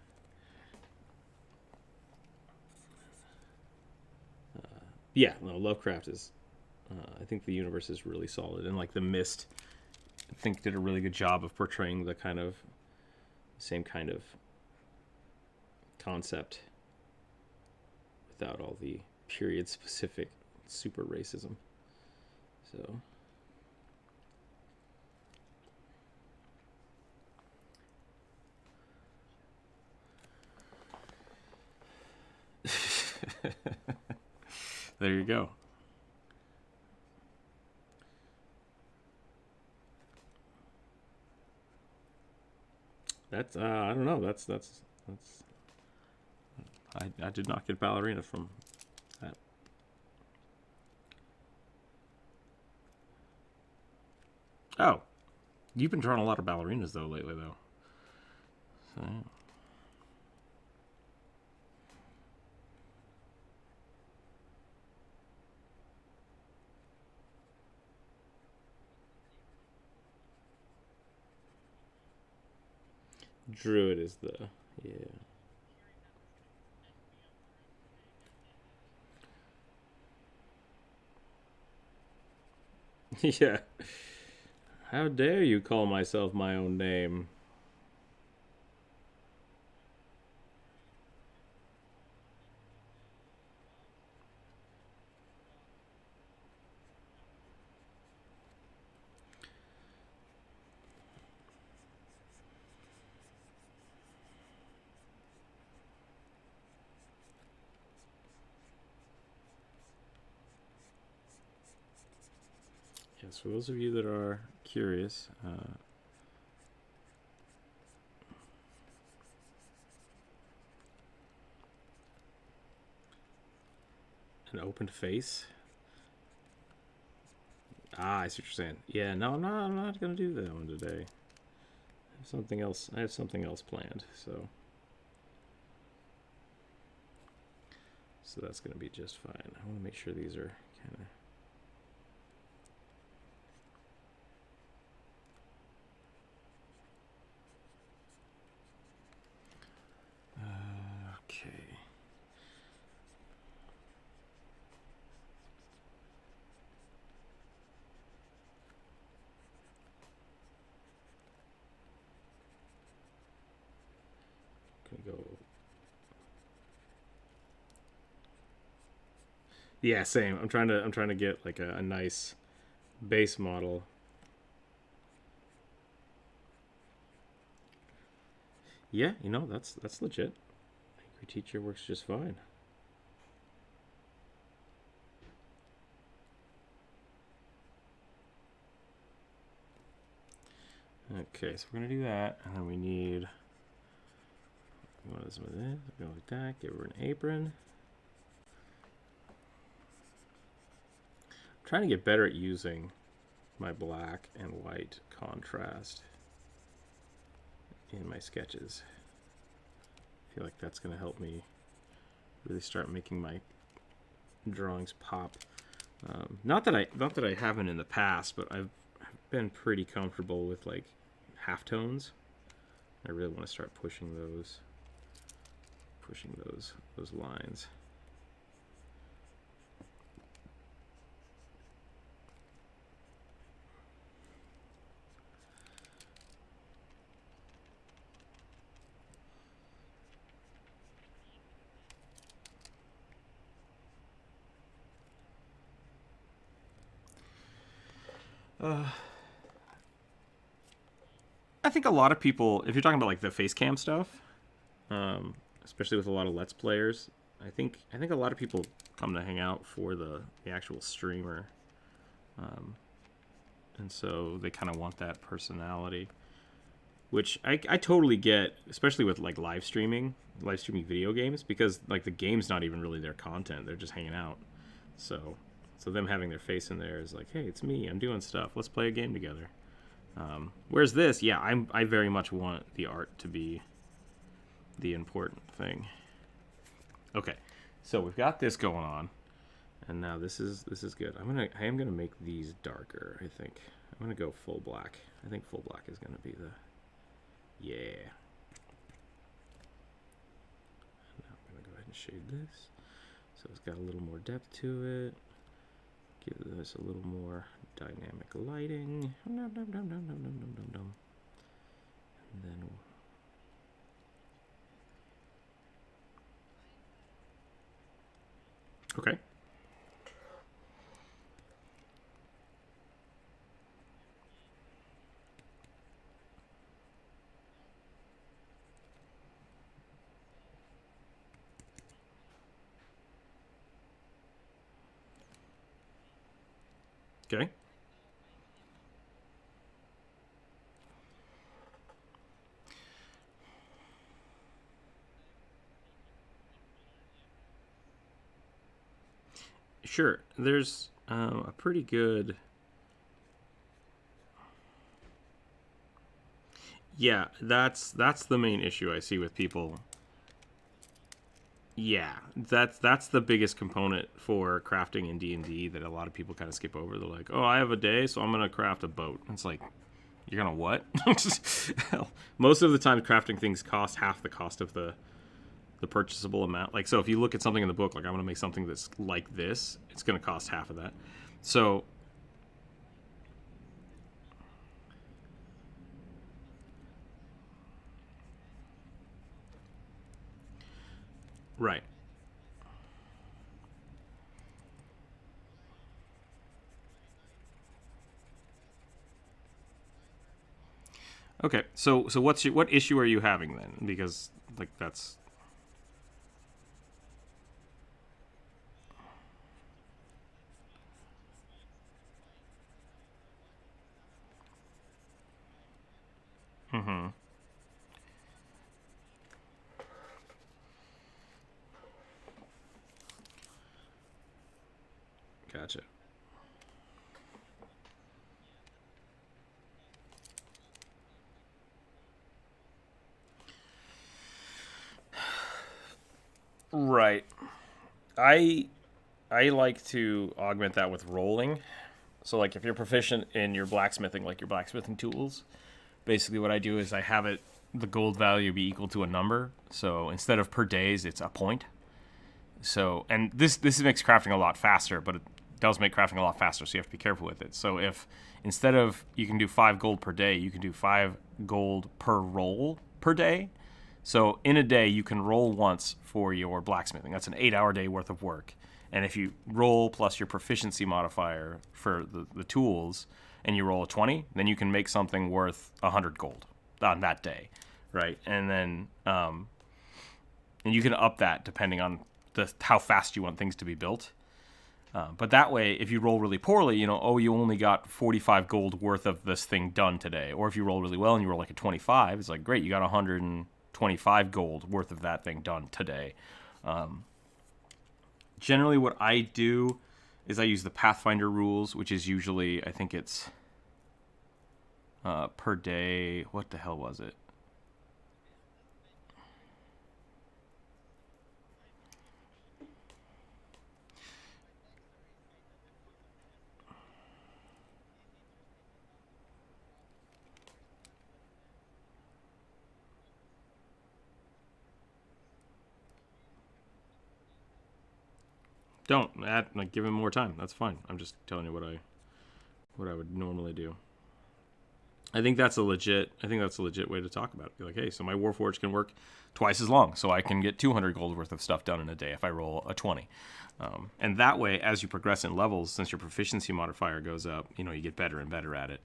Yeah, no, Lovecraft is, I think the universe is really solid. And like The Mist, I think did a really good job of portraying the same kind of concept without all the period-specific super racism. So... there you go. That's I don't know. That's I did not get ballerina from that. Oh, you've been drawing a lot of ballerinas though lately though. So. Druid is the, yeah. Yeah. How dare you call myself my own name? Yes, for those of you that are curious, an open face. Ah, I see what you're saying. Yeah, no, I'm not gonna do that one today. I have something else. I have something else planned, so that's gonna be just fine. I want to make sure these are kind of. Okay. Gonna go. Yeah, same. I'm trying to get like a nice base model. Yeah, you know, that's legit. Angry Teacher works just fine. Okay, so we're gonna do that, and then we need. What is with this? Go like that. Give her an apron. I'm trying to get better at using my black and white contrast in my sketches. I feel like that's going to help me really start making my drawings pop. Not that I haven't in the past, but I've been pretty comfortable with like halftones. I really want to start pushing those lines. I think a lot of people, if you're talking about like the face cam stuff, especially with a lot of Let's Players, I think a lot of people come to hang out for the actual streamer, and so they kind of want that personality, which I totally get, especially with like live streaming. live streaming video games, because like the game's not even really their content; they're just hanging out. So them having their face in there is like, hey, it's me. I'm doing stuff. Let's play a game together. Whereas this, yeah, I very much want the art to be the important thing. Okay, so we've got this going on, and now this is good. I am gonna make these darker. I think I'm gonna go full black. I think full black is gonna be the yeah. And now I'm gonna go ahead and shade this, so it's got a little more depth to it. Give this a little more dynamic lighting. And then okay. Okay. Sure. There's a pretty good... Yeah, that's the main issue I see with people. Yeah, that's the biggest component for crafting in D&D that a lot of people kind of skip over. They're like, oh, I have a day, so I'm going to craft a boat. It's like, you're going to what? Most of the time, crafting things cost half the cost of the purchasable amount. Like, so if you look at something in the book, like, I want to make something that's like this, it's going to cost half of that. So... Right. Okay, so what issue are you having then? Because like that's mm-hmm. Gotcha. Right. I like to augment that with rolling. So like if you're proficient in your blacksmithing, like your blacksmithing tools, basically what I do is I have it the gold value be equal to a number. So instead of per days, it's a point. So and this makes crafting a lot faster, but it does make crafting a lot faster, so you have to be careful with it. So if instead of you can do 5 gold per day, you can do 5 gold per roll per day. So in a day, you can roll once for your blacksmithing. That's an 8-hour day worth of work. And if you roll plus your proficiency modifier for the tools, and you roll a 20, then you can make something worth 100 gold on that day, right? And then and you can up that depending on how fast you want things to be built. But that way, if you roll really poorly, you only got 45 gold worth of this thing done today. Or if you roll really well and you roll like a 25, it's like, great, you got 125 gold worth of that thing done today. Generally, what I do is I use the Pathfinder rules, which is usually, I think it's per day. What the hell was it? Don't give him more time. That's fine. I'm just telling you what I would normally do. I think that's a legit way to talk about it. Be like, hey, so my Warforged can work twice as long, so I can get 200 gold worth of stuff done in a day if I roll a 20. And that way, as you progress in levels, since your proficiency modifier goes up, you get better and better at it.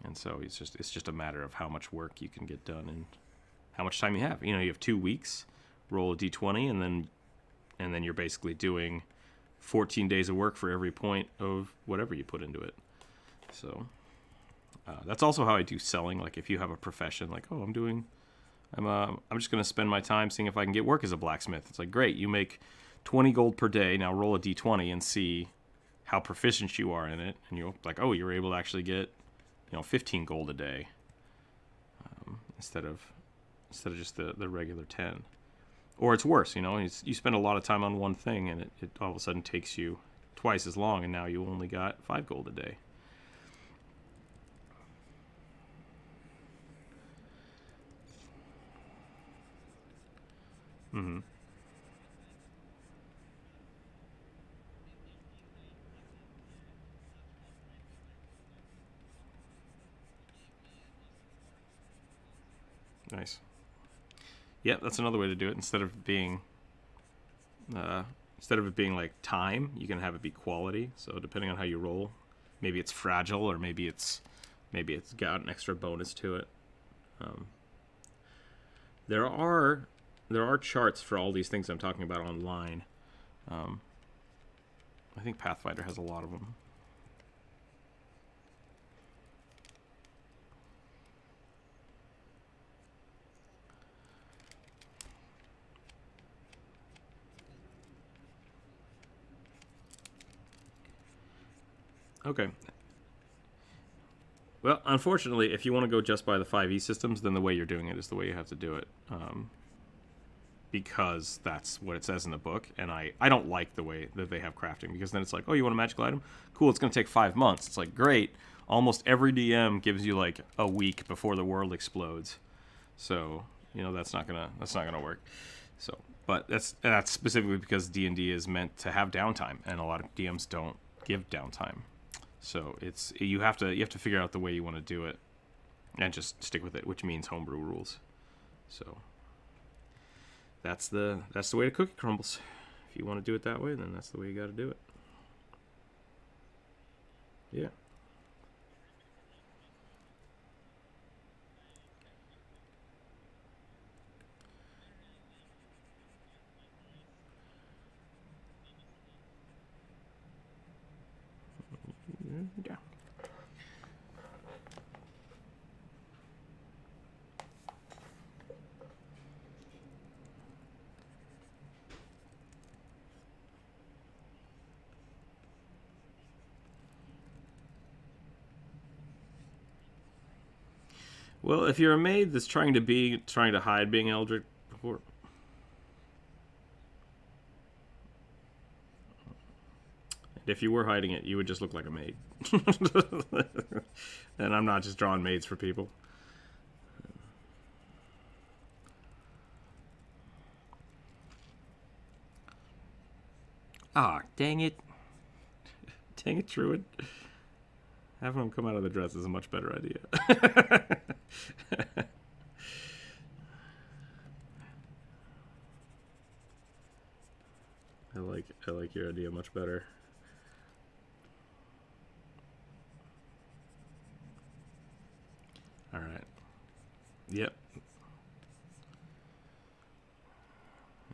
And so it's just a matter of how much work you can get done and how much time you have. You have 2 weeks, roll a d20, and then you're basically doing 14 days of work for every point of whatever you put into it. So that's also how I do selling. Like if you have a profession, like, oh, I'm doing I'm just going to spend my time seeing if I can get work as a blacksmith. It's like, great, you make 20 gold per day. Now roll a d20 and see how proficient you are in it. And you're like, oh, you're able to actually get, 15 gold a day instead of just the regular 10. Or it's worse, you spend a lot of time on one thing and it all of a sudden takes you twice as long, and now you only got 5 gold a day. Mm-hmm. Nice. Yeah, that's another way to do it. Instead of it being like time, you can have it be quality. So depending on how you roll, maybe it's fragile, or maybe it's got an extra bonus to it. There are charts for all these things I'm talking about online. I think Pathfinder has a lot of them. Okay. Well, unfortunately, if you want to go just by the 5e systems, then the way you're doing it is the way you have to do it. Because that's what it says in the book, and I don't like the way that they have crafting, because then it's like, oh, you want a magical item? Cool, it's going to take 5 months. It's like, great. Almost every DM gives you like a week before the world explodes. So, that's not gonna work. So, but that's specifically because D&D is meant to have downtime, and a lot of DMs don't give downtime. So you have to figure out the way you want to do it, and just stick with it, which means homebrew rules. So that's the way the cookie crumbles. If you want to do it that way, then that's the way you got to do it. Yeah. Yeah. Well, if you're a maid that's trying to hide being Eldritch, if you were hiding it, you would just look like a maid. And I'm not just drawing maids for people. Ah, dang it. Dang it, Druid. Having them come out of the dress is a much better idea. I like your idea much better. All right. Yep.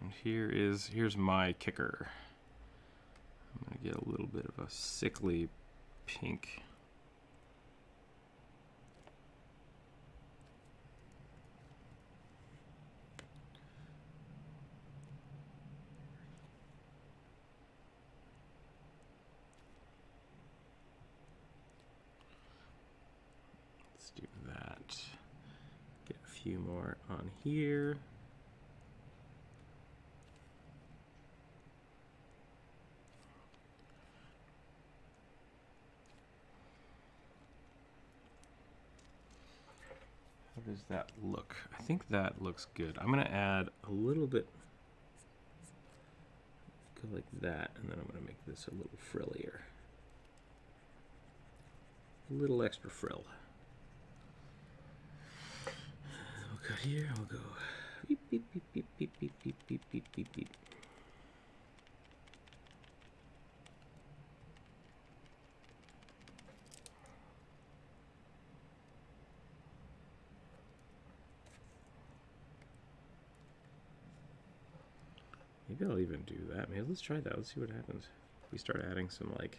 And here's my kicker. I'm gonna get a little bit of a sickly pink. Let's do that. Get a few more on here. How does that look? I think that looks good. I'm going to add a little bit, go like that, and then I'm going to make this a little frillier. A little extra frill. We'll cut here, we'll go beep, beep, beep, beep, beep, beep, beep, beep, beep, beep, beep. Maybe I'll even do that. Maybe let's try that. Let's see what happens. If we start adding some like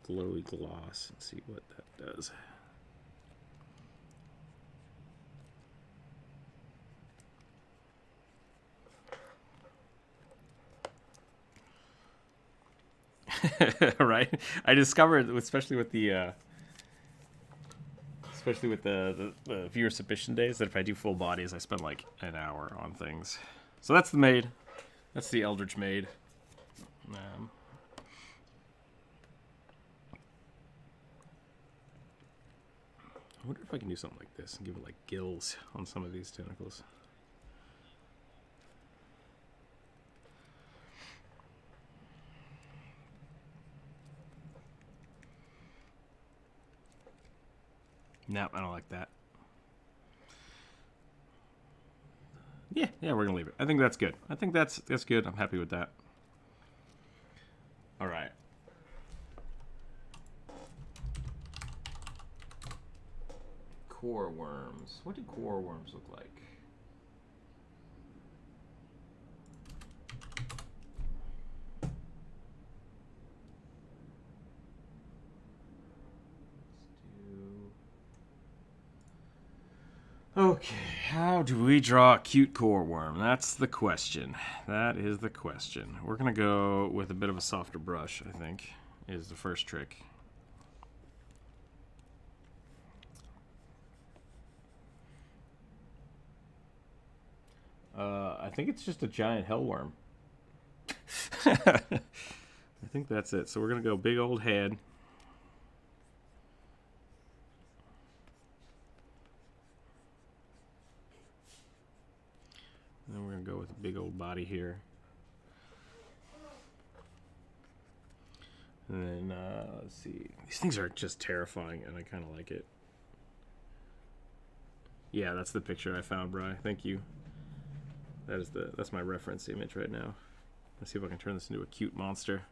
glowy gloss and see what that does. Right? I discovered, especially with the viewer submission days, that if I do full bodies, I spend like an hour on things. So that's the maid. That's the Eldritch maid. I wonder if I can do something like this and give it like gills on some of these tentacles. Nope, I don't like that. Yeah, we're gonna leave it. I think that's good. I think that's good. I'm happy with that. All right. Core worms. What do core worms look like? Okay, how do we draw a cute core worm? That's the question. That is the question. We're going to go with a bit of a softer brush, I think, is the first trick. I think it's just a giant hellworm. I think that's it. So we're going to go big old head. And then we're going to go with a big old body here. And then, let's see. These things are just terrifying, and I kind of like it. Yeah, that's the picture I found, Bri. Thank you. That's my reference image right now. Let's see if I can turn this into a cute monster.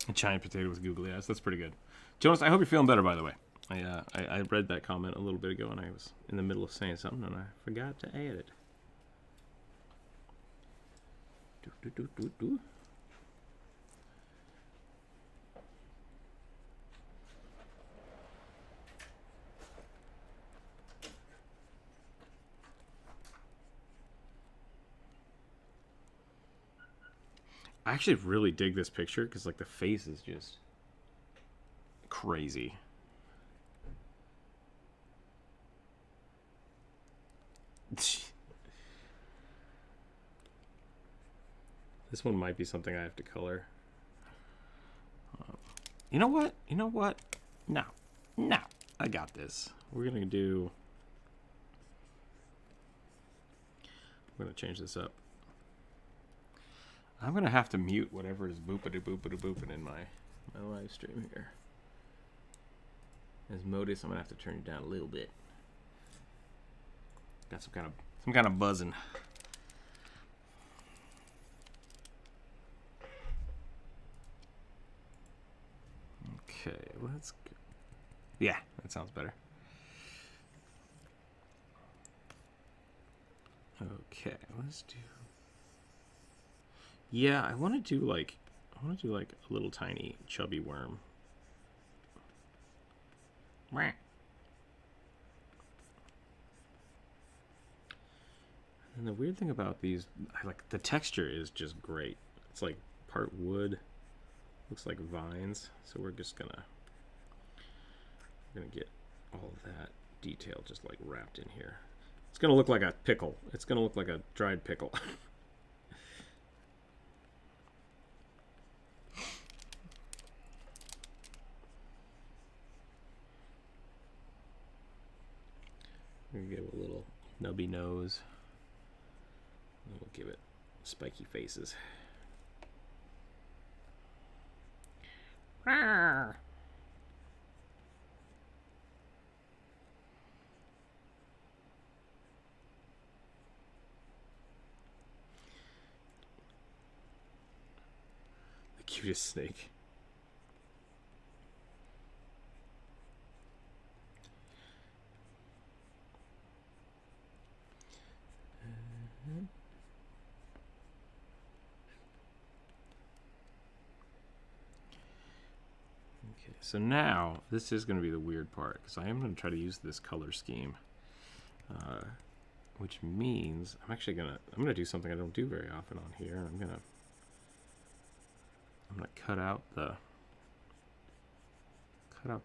A giant potato with googly eyes. That's pretty good. Jonas, I hope you're feeling better, by the way. I read that comment a little bit ago, and I was in the middle of saying something, and I forgot to add it. I actually really dig this picture because, like, the face is just crazy. This one might be something I have to color. You know what? You know what? No. No. I got this. We're going to do... I'm going to change this up. I'm going to have to mute whatever is boopity-boopity-booping in my live stream here. As Modus, I'm going to have to turn it down a little bit. Got some kind of buzzing. Okay, let's go. Yeah, that sounds better. Okay, let's do... Yeah, I want to do like a little tiny chubby worm. And the weird thing about these, like, the texture is just great. It's like part wood, looks like vines. So we're gonna get all of that detail just like wrapped in here. It's gonna look like a pickle. It's gonna look like a dried pickle. We're gonna give it a little nubby nose. And we'll give it spiky faces. Rawr. The cutest snake. so now this is going to be the weird part, because I am going to try to use this color scheme, which means I'm gonna do something I don't do very often on here. I'm gonna cut out the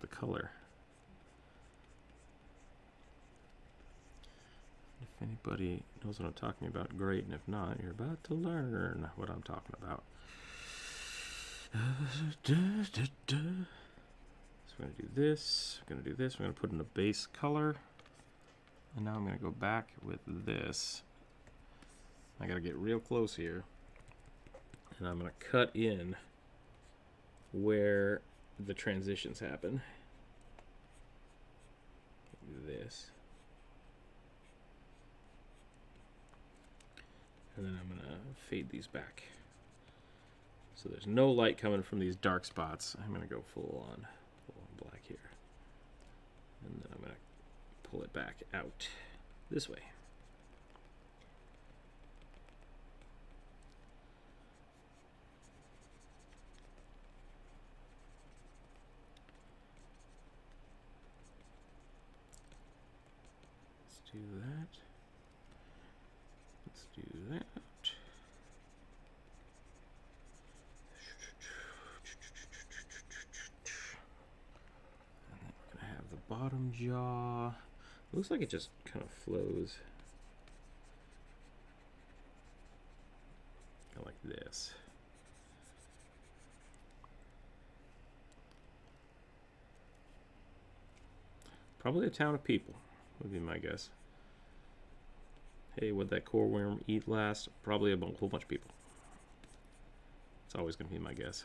color. If anybody knows what I'm talking about, great, and if not, you're about to learn what I'm talking about. So we're going to do this, we're going to do this, we're going to put in a base color, and now I'm going to go back with this. I got to get real close here, and I'm going to cut in where the transitions happen. Do this. And then I'm going to fade these back. So there's no light coming from these dark spots. I'm going to go full on black here. And then I'm going to pull it back out this way. Let's do that. Let's do that. And then we're going to have the bottom jaw. Looks like it just kind of flows. Kind of like this. Probably a town of people, would be my guess. Hey, what'd that core worm eat last? Probably a whole bunch of people. It's always going to be my guess.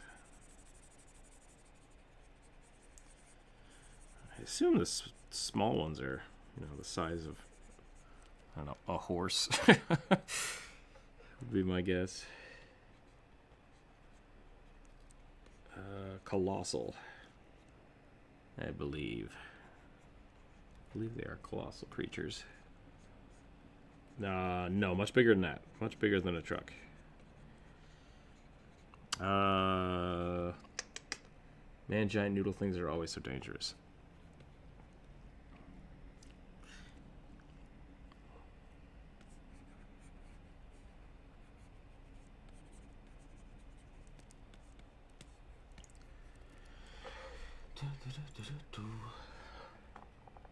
I assume the small ones are, you know, the size of, I don't know, a horse. Would be my guess. Colossal, I believe. I believe they are colossal creatures. No, much bigger than that. Much bigger than a truck. Man, giant noodle things are always so dangerous.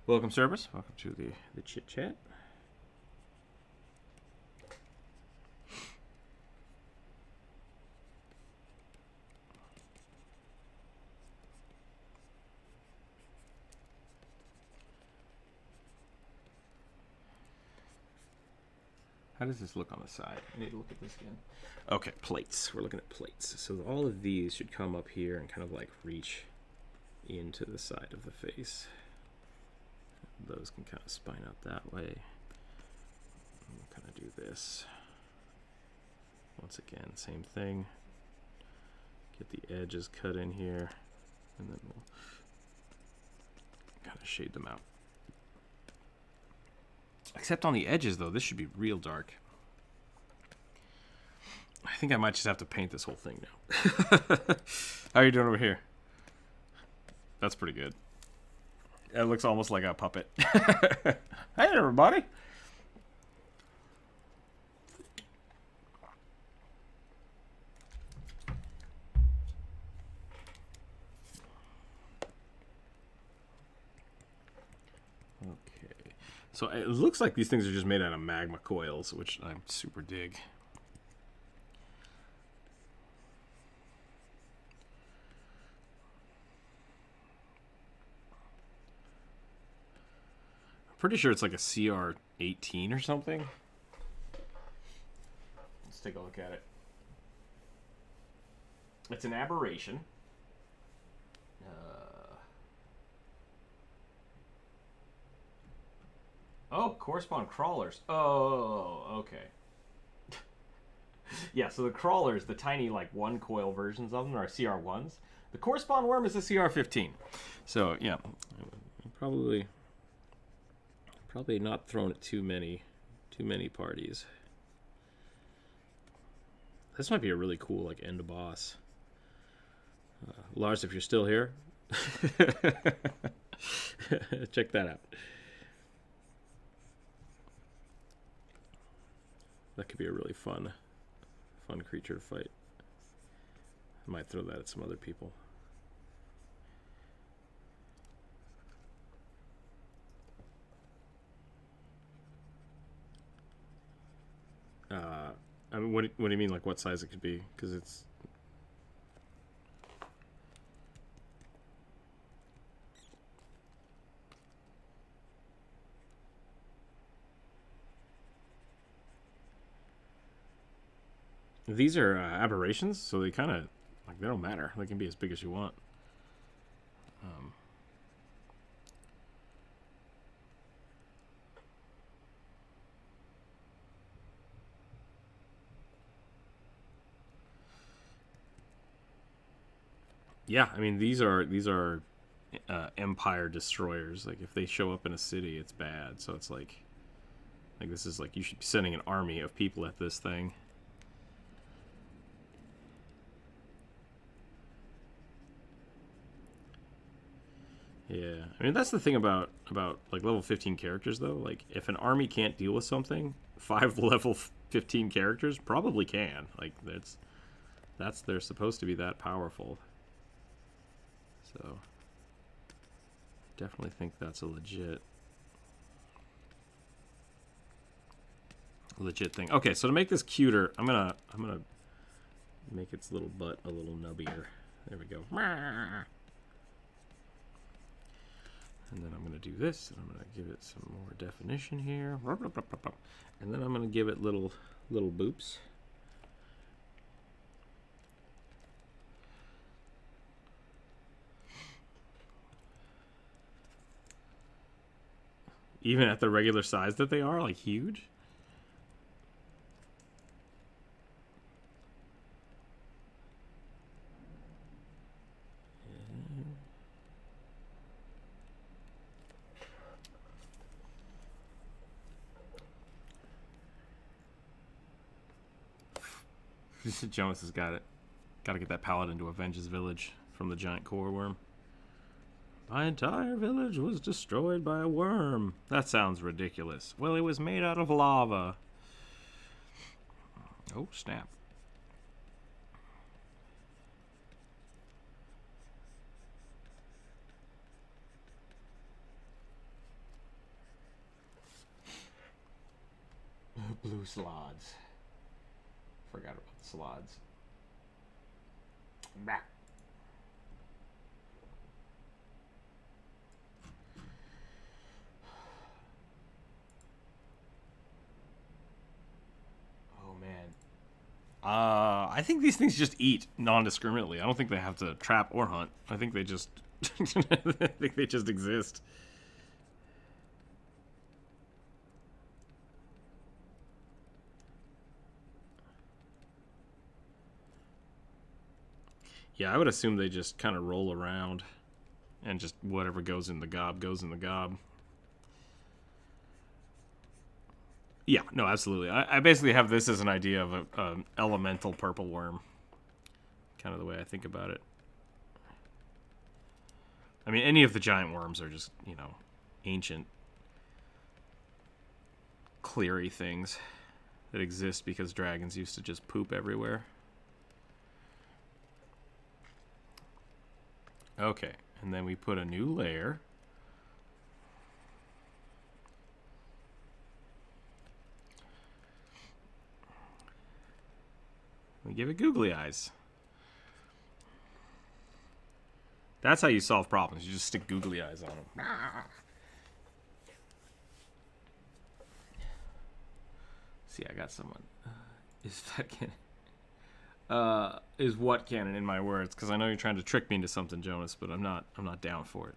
Welcome, Service. Welcome to the chit chat. How does this look on the side? I need to look at this again. Okay, plates. We're looking at plates. So all of these should come up here and kind of like reach into the side of the face. Those can kind of spine out that way. We'll kind of do this. Once again, same thing. Get the edges cut in here, and then we'll kind of shade them out. Except on the edges, though, this should be real dark. I think I might just have to paint this whole thing now. How are you doing over here? That's pretty good. It looks almost like a puppet. Hey, everybody. Okay. So it looks like these things are just made out of magma coils, which I super dig. Pretty sure it's like a CR18 or something. Let's take a look at it. It's an aberration. Oh, correspond crawlers. Oh, okay. Yeah, so the crawlers, the tiny like one coil versions of them are CR1s. The correspond worm is a CR15. So yeah, probably not thrown at too many parties. This might be a really cool like end boss. Lars, if you're still here, Check that out. That could be a really fun creature to fight. I might throw that at some other people. I mean, what do you mean, like what size it could be? Because it's... These are aberrations, so they kind of, like, they don't matter. They can be as big as you want. Yeah, I mean, these are empire destroyers. Like, if they show up in a city, it's bad. So it's like this is like, you should be sending an army of people at this thing. Yeah, I mean, that's the thing about like level 15 characters though. Like, if an army can't deal with something, 5 level 15 characters probably can. Like, they're supposed to be that powerful. So definitely think that's a legit thing. Okay, so to make this cuter, I'm gonna make its little butt a little nubbier. There we go. And then I'm going to do this, and I'm going to give it some more definition here. And then I'm going to give it little boops. Even at the regular size that they are, like huge. Jonas has got it. Got to get that paladin to avenge his village from the giant core worm. My entire village was destroyed by a worm. That sounds ridiculous. Well, it was made out of lava. Oh, snap. Blue slods. Forgot about the slods. Bah. Oh man. I think these things just eat non-discriminately. I don't think they have to trap or hunt. I think they just I think they just exist. Yeah, I would assume they just kind of roll around and just whatever goes in the gob goes in the gob. Yeah, no, absolutely. I basically have this as an idea of an elemental purple worm. Kind of the way I think about it. I mean, any of the giant worms are just, you know, ancient, cleary things that exist because dragons used to just poop everywhere. Okay, and then we put a new layer. We give it googly eyes. That's how you solve problems. You just stick googly eyes on them. See, I got someone. Is that canon? Is what canon in my words? Because I know you're trying to trick me into something, Jonas, but I'm not down for it.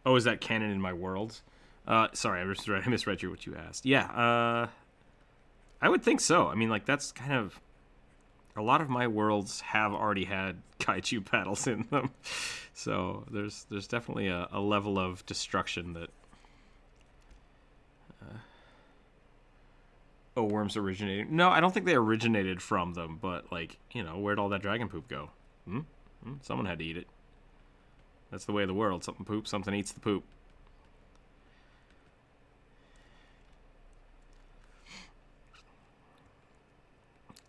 Oh, is that canon in my worlds? Sorry, I misread you what you asked. Yeah, I would think so. I mean, like, that's kind of... A lot of my worlds have already had kaiju battles in them. So there's definitely a level of destruction that... worms originated. No, I don't think they originated from them, but, like, you know, where'd all that dragon poop go? Someone had to eat it. That's the way of the world. Something poops, something eats the poop.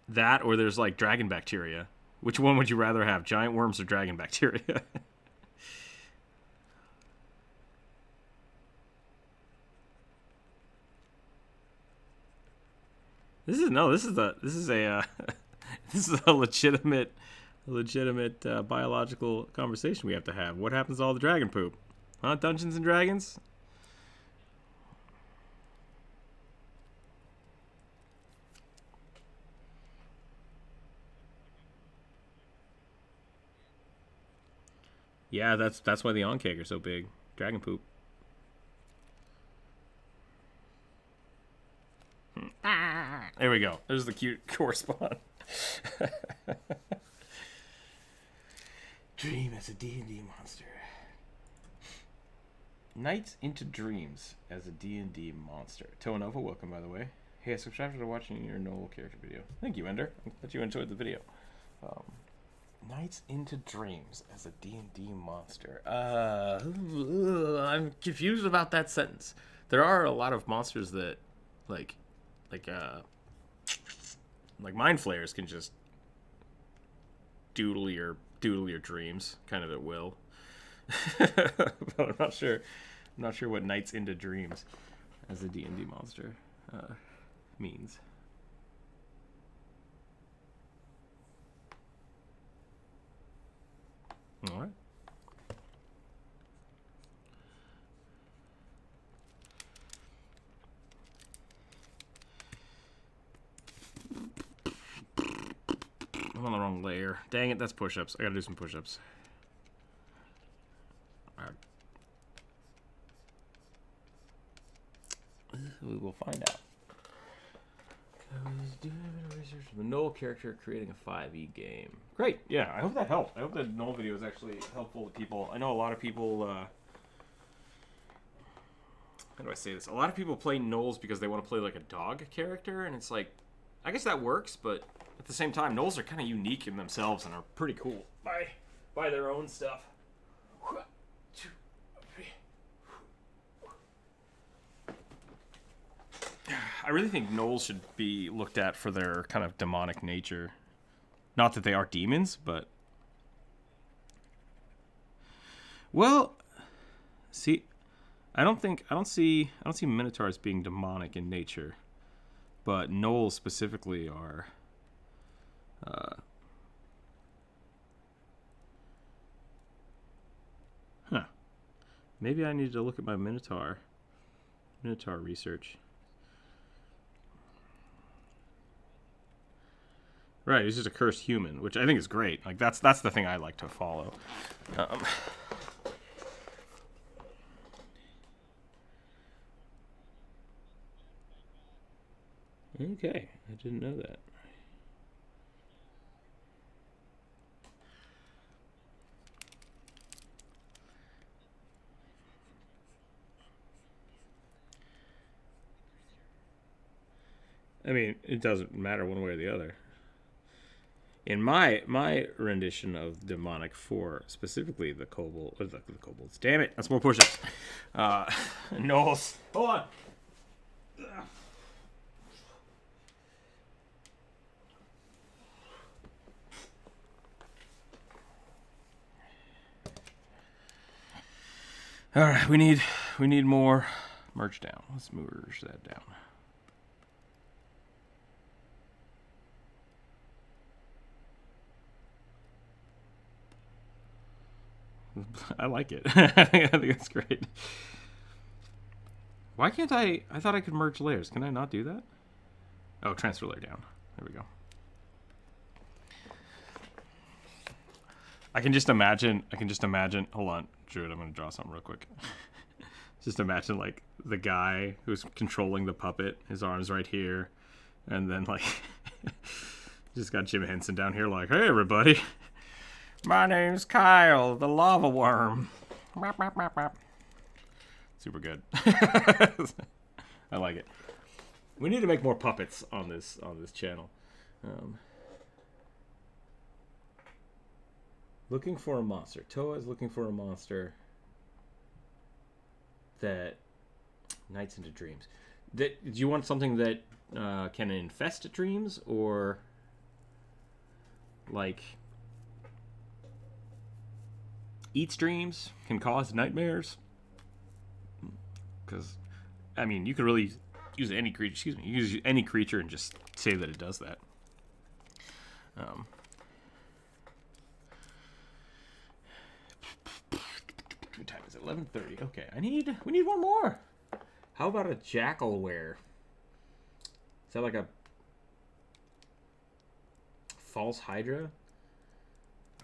That, or there's like dragon bacteria. Which one would you rather have, giant worms or dragon bacteria? This is a legitimate biological conversation we have to have. What happens to all the dragon poop? Huh? Dungeons and Dragons? Yeah, that's why the oncake are so big. Dragon poop. There we go. There's the cute correspond. Dream as a D&D monster. Nights into Dreams as a D&D monster. Toanova, welcome by the way. Hey, I subscribed to watching your Noel character video. Thank you, Ender. I thought you enjoyed the video. Nights into Dreams as a D&D monster. I'm confused about that sentence. There are a lot of monsters that, like mind flayers can just doodle your dreams kind of at will. But I'm not sure what Nights into Dreams as a D&D monster means. All right. I'm on the wrong layer. Dang it, that's push-ups. I gotta do some push-ups. All right. We will find out. The Noel character creating a 5e game. Great. Yeah, I hope that helped. I hope that Noel video is actually helpful to people. I know a lot of people... how do I say this? A lot of people play Noels because they want to play like a dog character, and it's like... I guess that works, but at the same time, Noels are kind of unique in themselves and are pretty cool by their own stuff. I really think Noels should be looked at for their kind of demonic nature. Not that they are demons, but... Well, see, I don't see Minotaurs being demonic in nature. But Noels specifically are... Maybe I need to look at my Minotaur research. Right, he's just a cursed human, which I think is great. Like that's the thing I like to follow. Okay, I didn't know that. I mean, it doesn't matter one way or the other. In my rendition of demonic 4, specifically the kobolds. Damn it, that's more push-ups. Noels, hold on. All right, we need more merge down. Let's merge that down. I like it. I think it's great. Why can't I thought I could merge layers. Can I not do that? Oh, transfer layer down. There we go. I can just imagine. Hold on, Druid. I'm gonna draw something real quick. Just imagine like the guy who's controlling the puppet. His arm's right here, and then like just got Jim Henson down here. Like, hey everybody, my name's Kyle, the lava worm. Super good. I like it. We need to make more puppets on this channel. Looking for a monster. Toa is looking for a monster that nights into dreams. Do you want something that can infest dreams, or like eats dreams, can cause nightmares? Because, I mean, you could really use any creature. Excuse me. You use any creature and just say that it does that. What time is it? 11:30. Okay, we need one more. How about a Jackalware? Is that like a false Hydra?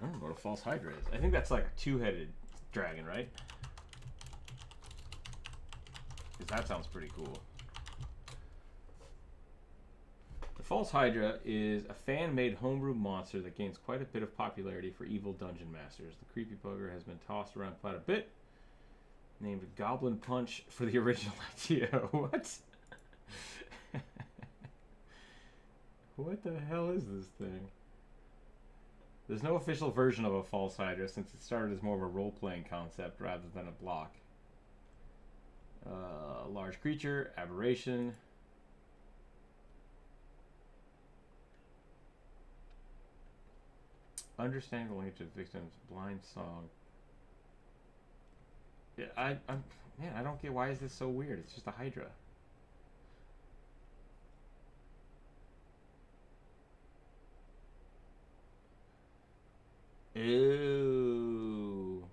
I don't know what a false Hydra is. I think that's like a two-headed dragon, right? Because that sounds pretty cool. The false Hydra is a fan-made homebrew monster that gains quite a bit of popularity for evil dungeon masters. The creepy bugger has been tossed around quite a bit. Named Goblin Punch for the original idea. What? What the hell is this thing? There's no official version of a false Hydra since it started as more of a role-playing concept rather than a block. Large creature, aberration. Understanding the language of victims, blind song. Yeah, man, I don't get, why is this so weird? It's just a Hydra. Ew.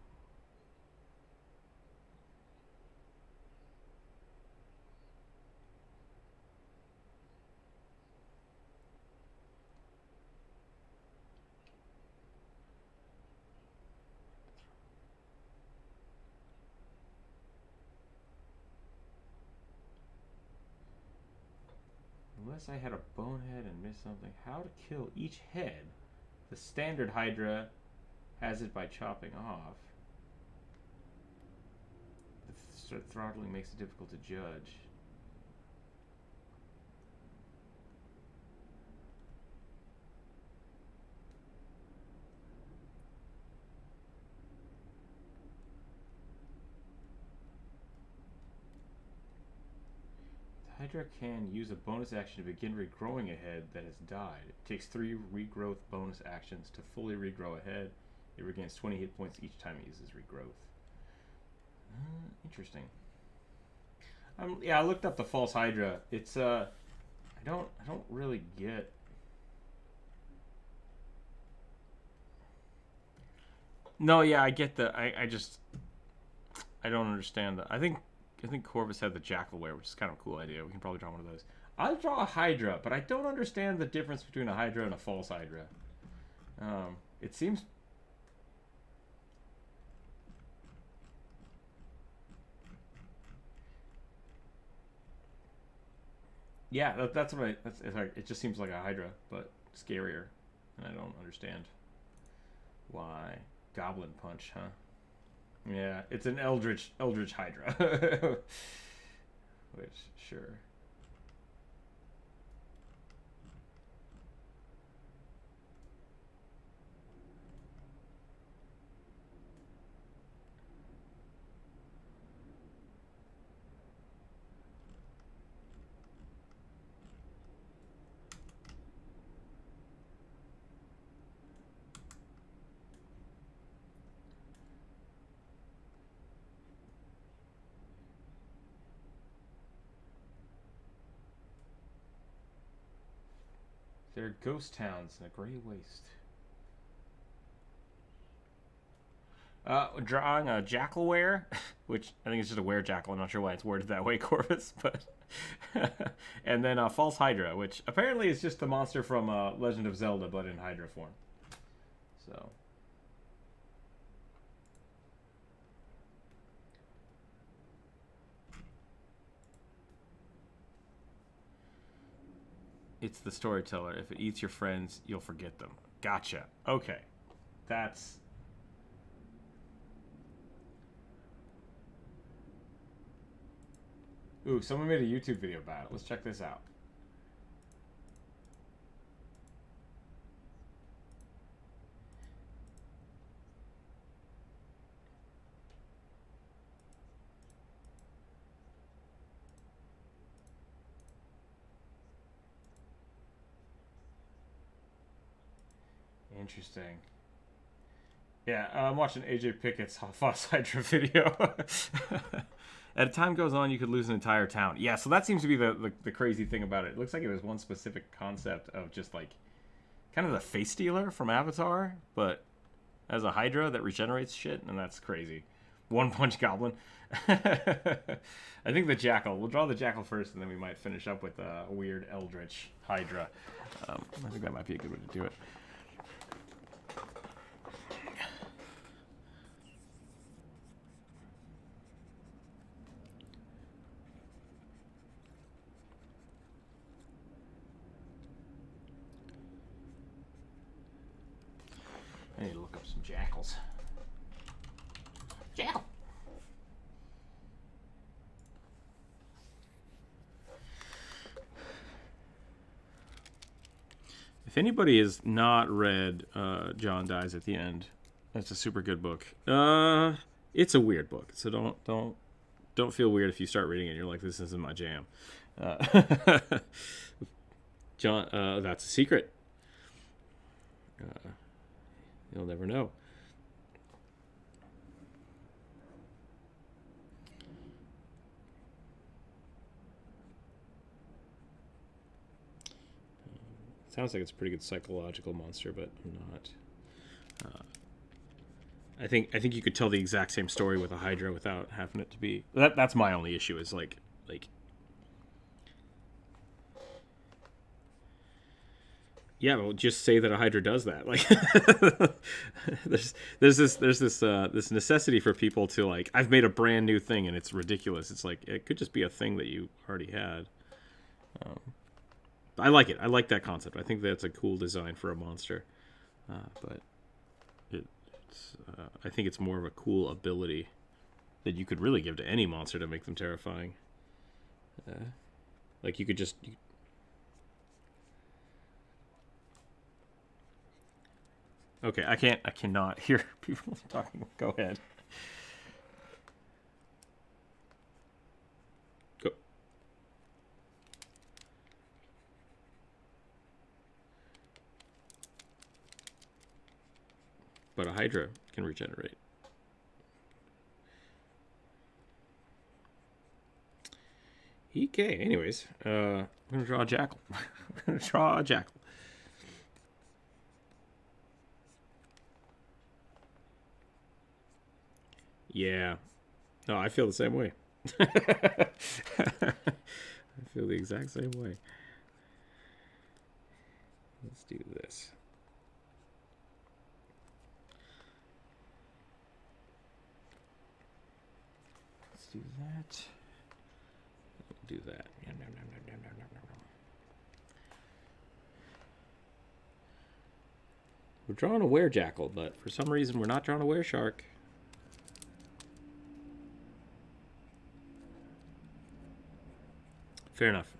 Unless I had a bonehead and missed something. How to kill each head? The standard Hydra has it by chopping off. The throttling makes it difficult to judge. Hydra can use a bonus action to begin regrowing a head that has died. It takes 3 regrowth bonus actions to fully regrow a head. It regains 20 hit points each time it uses regrowth. Interesting. Yeah, I looked up the false Hydra. It's I don't really get. No, yeah, I get the. I don't understand that. I think Corvus had the Jackalware, which is kind of a cool idea. We can probably draw one of those. I'll draw a Hydra, but I don't understand the difference between a Hydra and a false Hydra. It seems. Yeah, that's what it just seems like a Hydra, but scarier, and I don't understand why. Goblin Punch, huh? Yeah, it's an Eldritch Hydra. Which, sure. They're ghost towns in a gray waste. Drawing a Jackalware, which I think is just a were-jackal. I'm not sure why it's worded that way, Corvus, but... and then a false Hydra, which apparently is just the monster from Legend of Zelda, but in Hydra form. So... It's the storyteller. If it eats your friends, you'll forget them. Gotcha. Okay. That's... Ooh, someone made a YouTube video about it. Let's check this out. interesting. Yeah, I'm watching AJ Pickett's Foss Hydra video. As time goes on, you could lose an entire town. Yeah, so that seems to be the crazy thing about it. It looks like it was one specific concept of just like kind of the face stealer from Avatar, but as a Hydra that regenerates shit, and that's crazy. One punch goblin. I think the Jackal. We'll draw the Jackal first, and then we might finish up with a weird Eldritch Hydra. I think that might be a good way to do it. I need to look up some jackals. Jackal! If anybody has not read John Dies at the End, that's a super good book. It's a weird book, so don't feel weird if you start reading it and you're like, this isn't my jam. John, that's a secret. You'll never know. Sounds like it's a pretty good psychological monster, but I'm not. I think you could tell the exact same story with a Hydra without having it to be. That's my only issue. Is like. Yeah, well, just say that a Hydra does that. Like, there's this necessity for people to like. I've made a brand new thing and it's ridiculous. It's like it could just be a thing that you already had. I like it. I like that concept. I think that's a cool design for a monster. But I think it's more of a cool ability that you could really give to any monster to make them terrifying. Like you could just. Okay, I cannot hear people talking. Go ahead. Go. But a Hydra can regenerate. Okay, anyways, I'm gonna draw a Jackal. I'm gonna draw a Jackal. Yeah. No, I feel the same way. I feel the exact same way. Let's do this. Let's do that. We'll do that. We're drawing a Werejackal, but for some reason we're not drawing a Wereshark. Fair enough.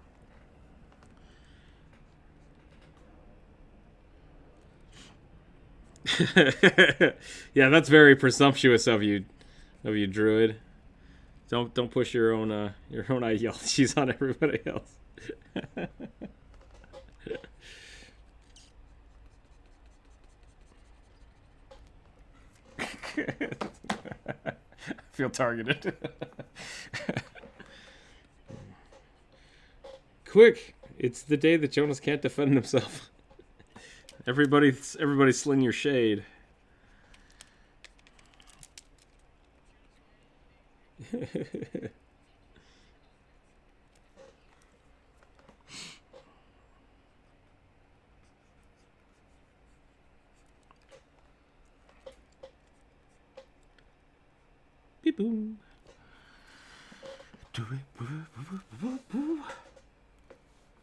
Yeah, that's very presumptuous of you, Druid. Don't push your own ideologies on everybody else. I feel targeted. Quick! It's the day that Jonas can't defend himself. Everybody sling your shade. Beep boom.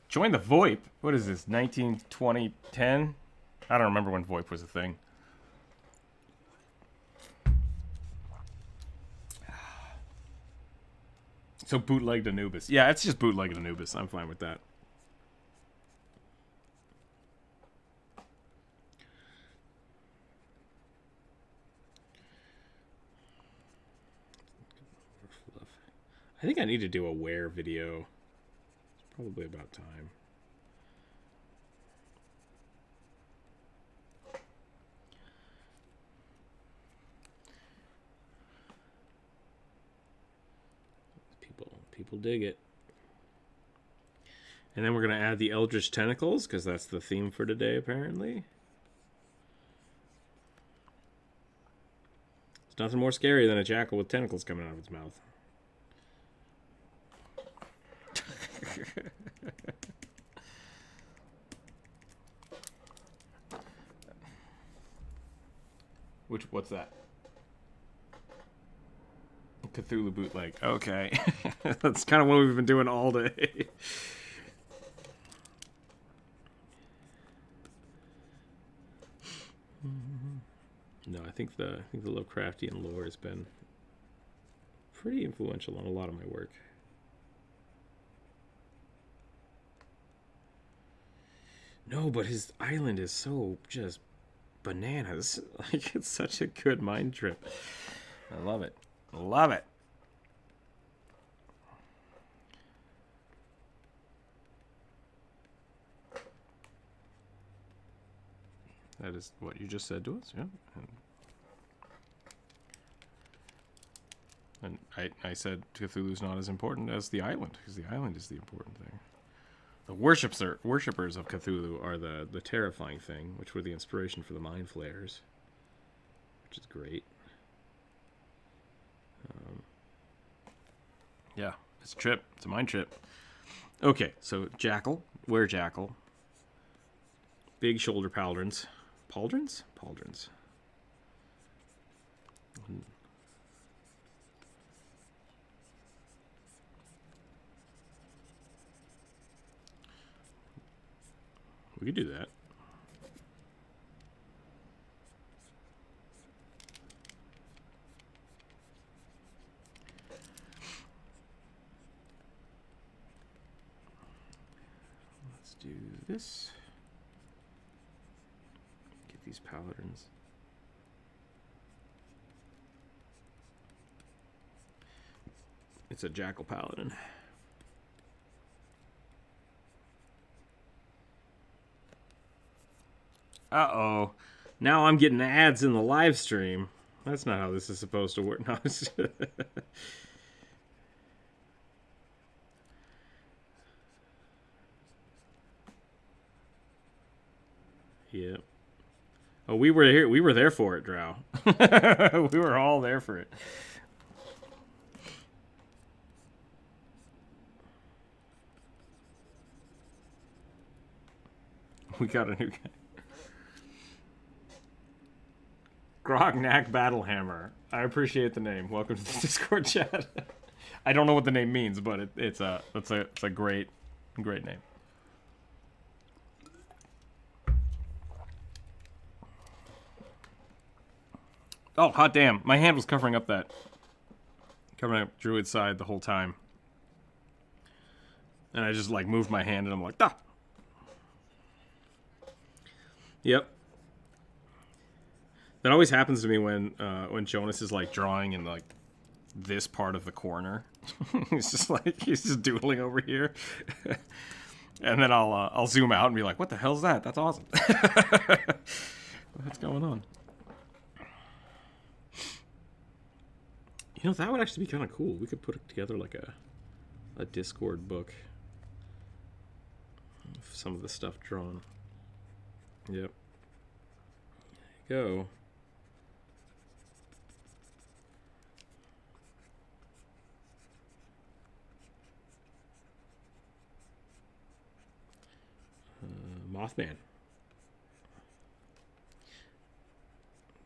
Join the VoIP. What is this? 19, 20, 10? I don't remember when VoIP was a thing. So bootlegged Anubis. Yeah, it's just bootlegged Anubis. I'm fine with that. I think I need to do a Were video. It's probably about time. People dig it. And then we're going to add the Eldritch Tentacles, because that's the theme for today, apparently. There's nothing more scary than a jackal with tentacles coming out of its mouth. What's that? Cthulhu bootleg. Okay. That's kind of what we've been doing all day. No, I think the Lovecraftian lore has been pretty influential on a lot of my work. No, but his island is so just bananas. Like, it's such a good mind trip. I love it. Love it. That is what you just said to us, yeah. And I said Cthulhu's not as important as the island, because the island is the important thing. The worshippers of Cthulhu are the terrifying thing, which were the inspiration for the Mind Flayers, which is great. Yeah, it's a trip. It's a mind trip. Okay, so Jackal. Were-Jackal. Big shoulder pauldrons. Pauldrons? Pauldrons. We could do that. Let's do this. Get these paladins. It's a jackal paladin. Uh-oh. Now I'm getting ads in the live stream. That's not how this is supposed to work. No, it's yeah. Oh, we were here. We were there for it, Drow. We were all there for it. We got a new guy. Grognak Battlehammer. I appreciate the name. Welcome to the Discord chat. I don't know what the name means, but it's a great name. Oh, hot damn. My hand was covering up Druid's side the whole time. And I just like moved my hand and I'm like, ah. Yep. That always happens to me when Jonas is like drawing in like this part of the corner. he's just doodling over here. And then I'll zoom out and be like, what the hell's that? That's awesome. What's going on? You know, that would actually be kind of cool. We could put together like a Discord book of some of the stuff drawn. Yep. There you go. Mothman.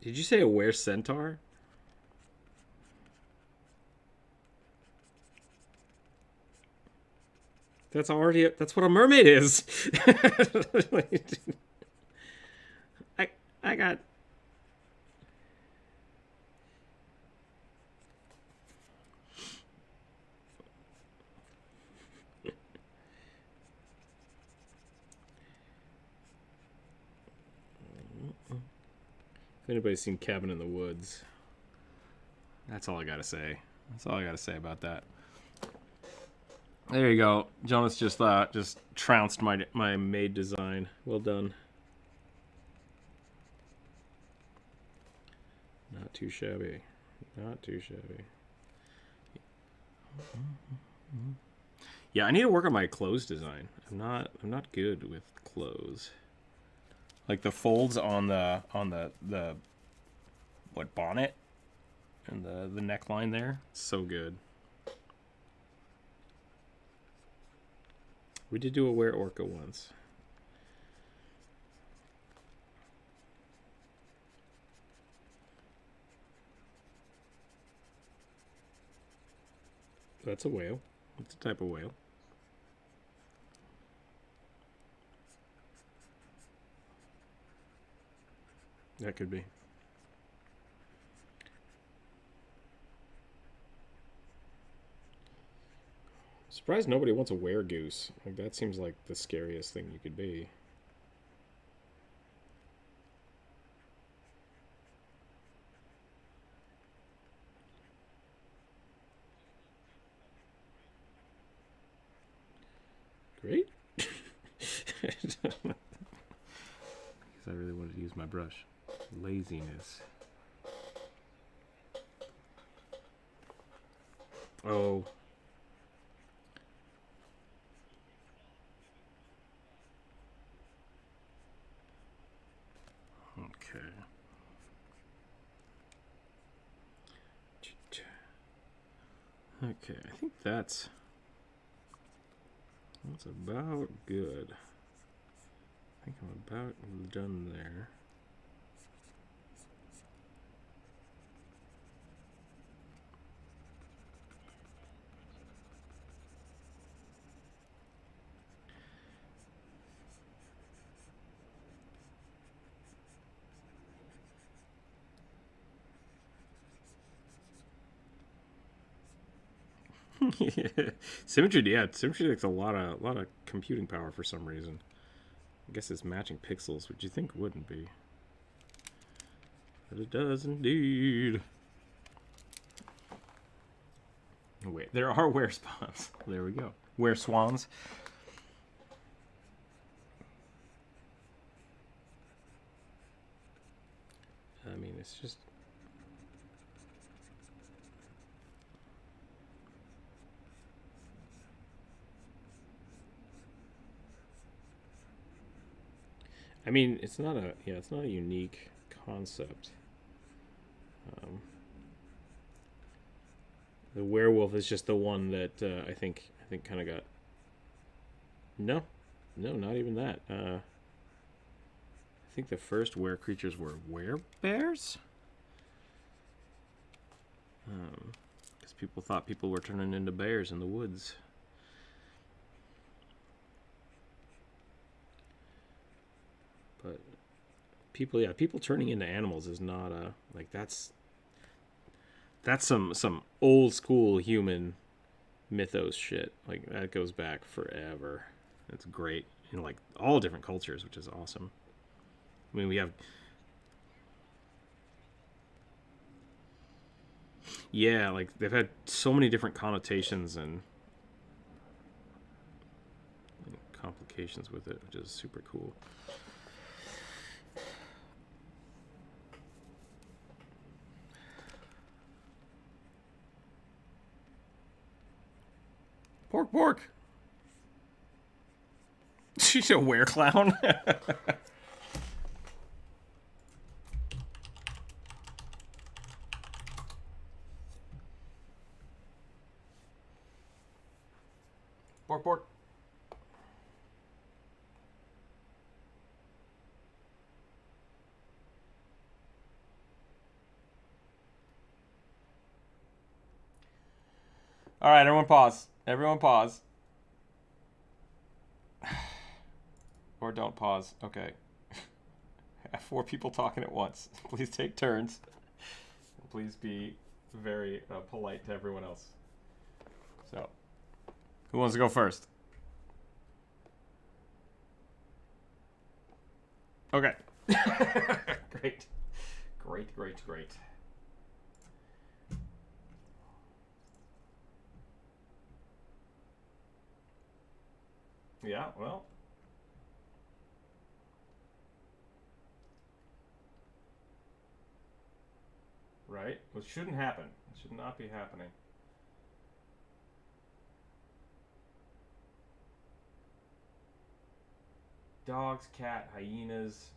Did you say a were-centaur? That's what a mermaid is. I got. If anybody's seen Cabin in the Woods, that's all I gotta say. That's all I gotta say about that. There you go. Jonas just trounced my maid design. Well done. Not too shabby. Not too shabby. Yeah, I need to work on my clothes design. I'm not good with clothes. Like the folds on the what, bonnet and the neckline there. So good. We did do a Wear Orca once. That's a whale. It's a type of whale. That could be. Surprised nobody wants a weregoose. Like, that seems like the scariest thing you could be. Great. Because I really wanted to use my brush. Laziness. Oh. Okay. Okay, I think that's about good. I think I'm about done there. Symmetry, yeah, symmetry takes a lot of computing power for some reason. I guess it's matching pixels, which you think wouldn't be, but it does indeed. Oh, wait, there are were spawns. There we go. Were swans. I mean, it's just. I mean, it's not a unique concept. The werewolf is just the one that I think kind of got. No, not even that. I think the first were creatures were werebears. Because people thought people were turning into bears in the woods. But people turning into animals is not like that's some old school human mythos shit. Like, that goes back forever. It's great in like all different cultures, which is awesome. I mean, we have. Yeah, like they've had so many different connotations and complications with it, which is super cool. Pork. She's a were clown. Pork. All right, everyone pause. Or don't pause. Okay. I have 4 people talking at once. Please take turns. Please be very polite to everyone else. So, who wants to go first? Okay. Great. Yeah, well. Right? Which shouldn't happen. It should not be happening. dogs, cat, hyenas.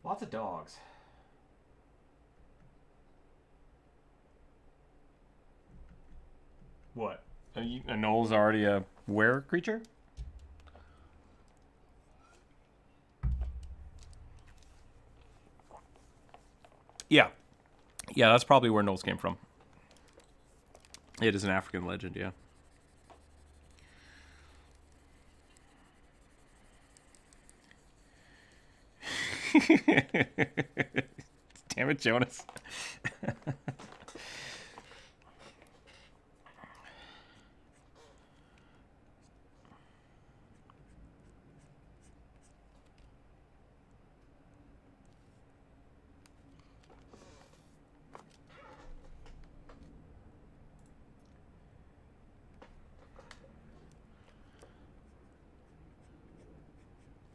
Lots of dogs. What? A gnoll's already a were creature? Yeah. Yeah, that's probably where gnolls came from. It is an African legend, yeah. Damn it, Jonas.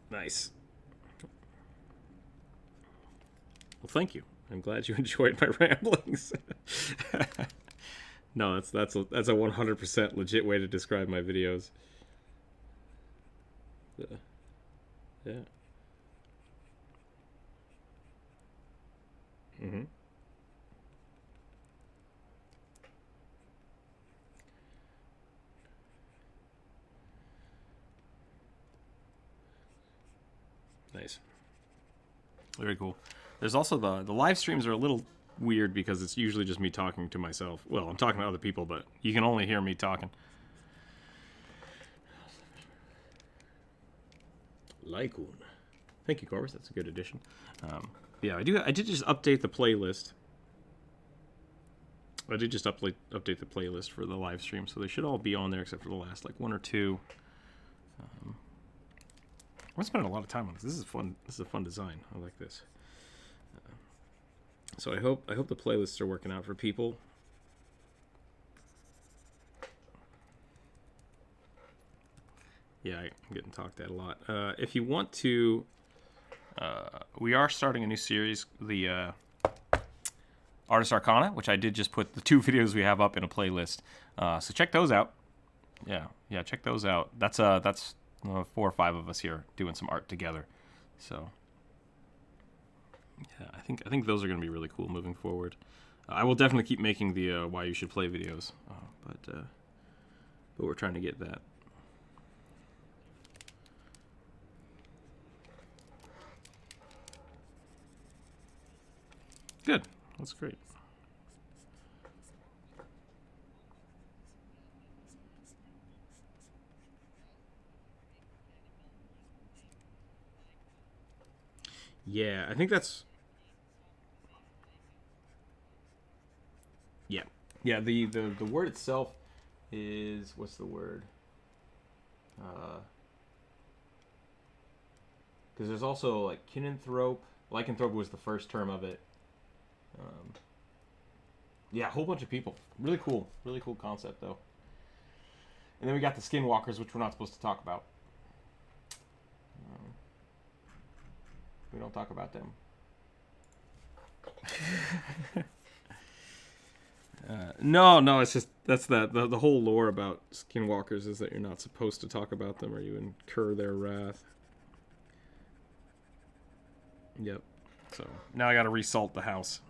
Nice. Well, thank you. I'm glad you enjoyed my ramblings. No, that's a 100% legit way to describe my videos. Yeah. Mm-hmm. Nice. Very cool. There's also the live streams are a little weird because it's usually just me talking to myself. Well, I'm talking to other people, but you can only hear me talking. Lycoon. Thank you, Corvus. That's a good addition. Yeah, I did just update the playlist. I did just update the playlist for the live stream, so they should all be on there except for the last like one or two. I'm spending a lot of time on this. This is fun. This is a fun design. I like this. So I hope the playlists are working out for people. Yeah, I'm getting talked at a lot. If you want to, we are starting a new series, the Artist Arcana, which I did just put the 2 videos we have up in a playlist. So check those out. Yeah, check those out. That's 4 or 5 of us here doing some art together. So yeah, I think those are going to be really cool moving forward. I will definitely keep making the why you should play videos, but we're trying to get that. Good. That's great. Yeah, I think that's... Yeah, the word itself is... What's the word? Because there's also, like, kinanthrope. Lycanthrope was the first term of it. Yeah, a whole bunch of people. Really cool concept, though. And then we got the skinwalkers, which we're not supposed to talk about. We don't talk about them. No, it's just that's the whole lore about skinwalkers is that you're not supposed to talk about them or you incur their wrath. Yep. So now I got to resalt the house.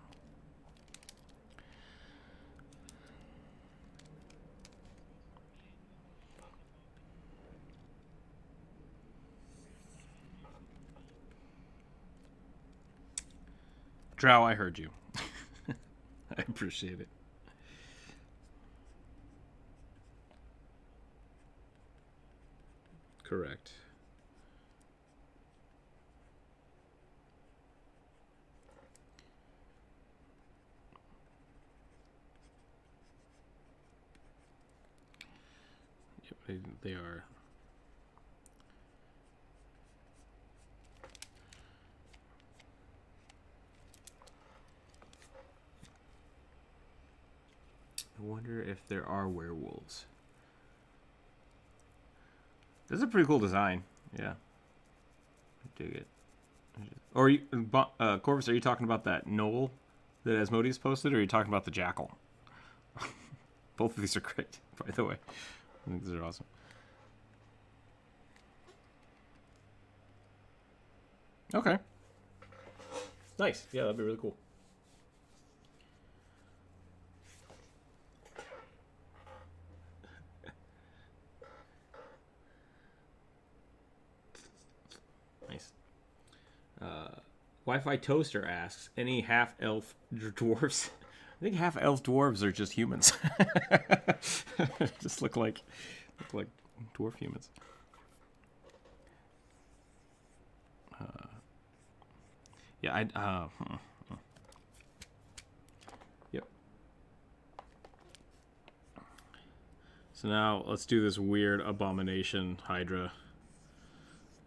Drow, I heard you. I appreciate it. Correct. Yep, they are. I wonder if there are werewolves. This is a pretty cool design. Yeah. I dig it. Or Corvus, are you talking about that knoll that Asmodeus posted, or are you talking about the jackal? Both of these are great, by the way. I think these are awesome. Okay. Nice. Yeah, that'd be really cool. Nice. Wi-Fi Toaster asks, any half-elf dwarfs? I think half-elf dwarves are just humans. Just look like dwarf humans. Yeah, Yep. So now let's do this weird abomination Hydra.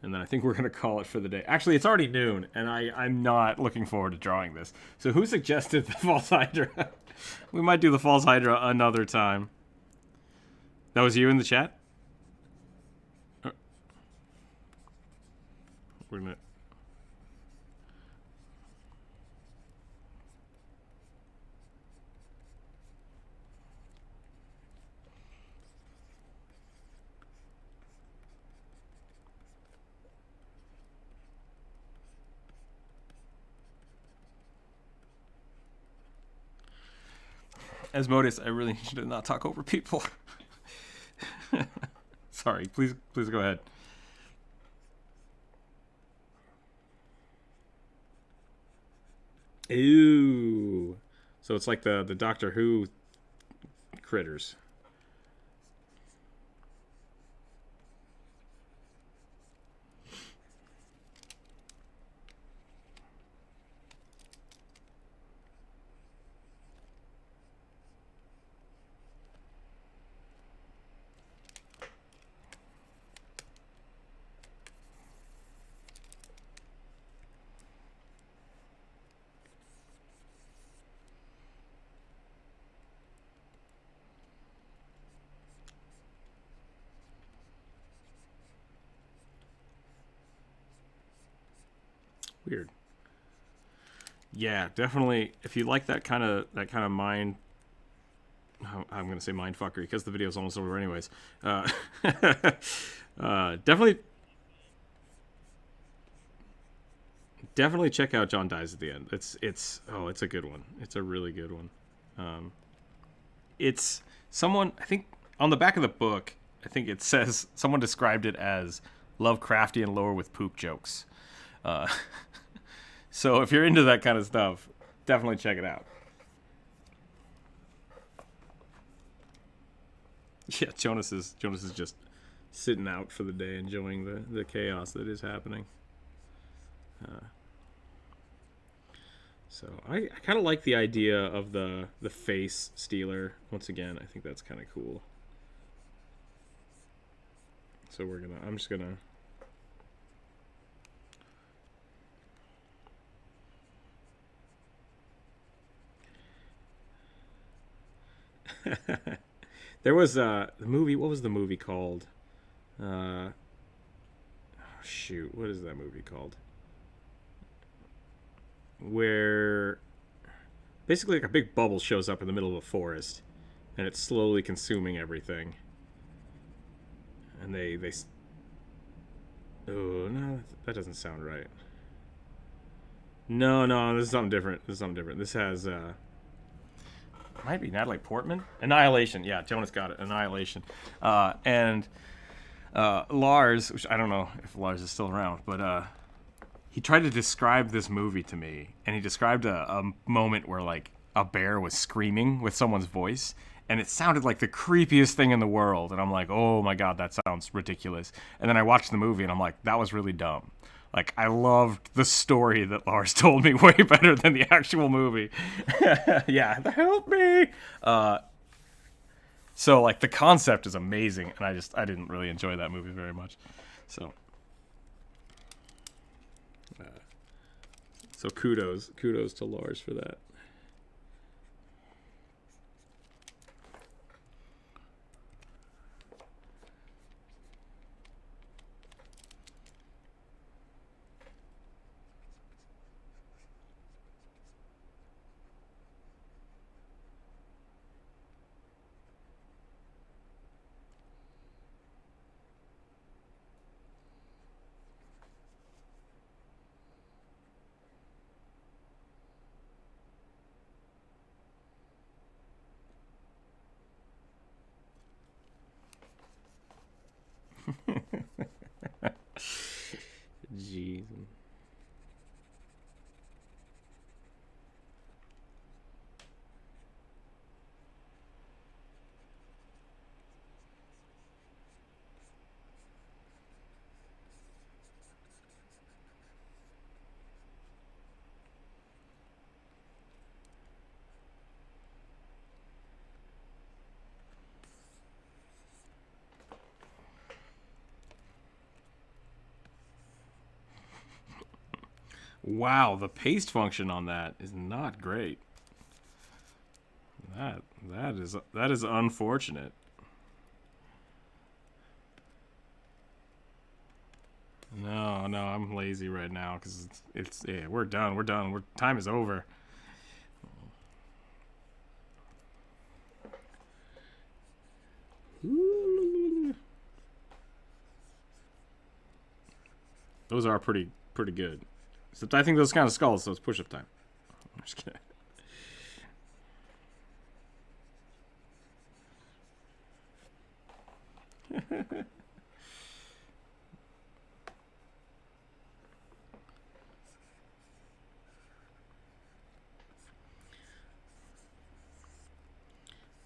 And then I think we're going to call it for the day. Actually, it's already noon, and I'm not looking forward to drawing this. So who suggested the false Hydra? We might do the false Hydra another time. That was you in the chat? We're going to... Asmodeus, I really need you to not talk over people. Sorry, please go ahead. Ooh. So it's like the Doctor Who critters. Weird. Yeah, definitely. If you like that kind of mind, I'm gonna say mind fuckery because the video's almost over anyways. Definitely check out John Dies at the End. It's a good one. It's a really good one. It's someone, I think on the back of the book, I think it says someone described it as Lovecraftian lore with poop jokes. So if you're into that kind of stuff, definitely check it out. Yeah, Jonas is just sitting out for the day, enjoying the chaos that is happening. So I kind of like the idea of the face stealer. Once again, I think that's kind of cool. So I'm just gonna. There was the movie. What was the movie called? Oh, shoot, what is that movie called? Where basically like a big bubble shows up in the middle of a forest, and it's slowly consuming everything. And they oh no, that doesn't sound right. No, this is something different. This has might be Natalie Portman. Annihilation. Yeah, Jonas got it. Annihilation. And Lars, which I don't know if Lars is still around, but he tried to describe this movie to me, and he described a moment where like a bear was screaming with someone's voice, and it sounded like the creepiest thing in the world. And I'm like, oh my god, that sounds ridiculous. And then I watched the movie, and I'm like, that was really dumb. Like, I loved the story that Lars told me way better than the actual movie. Yeah, help me! So, like, the concept is amazing, and I didn't really enjoy that movie very much. So kudos to Lars for that. Jeez. Wow, the paste function on that is not great. That is unfortunate. No, I'm lazy right now because it's yeah, we're done. Time is over. Those are pretty good. Except I think those kind of skulls, so it's push-up time. I'm just kidding.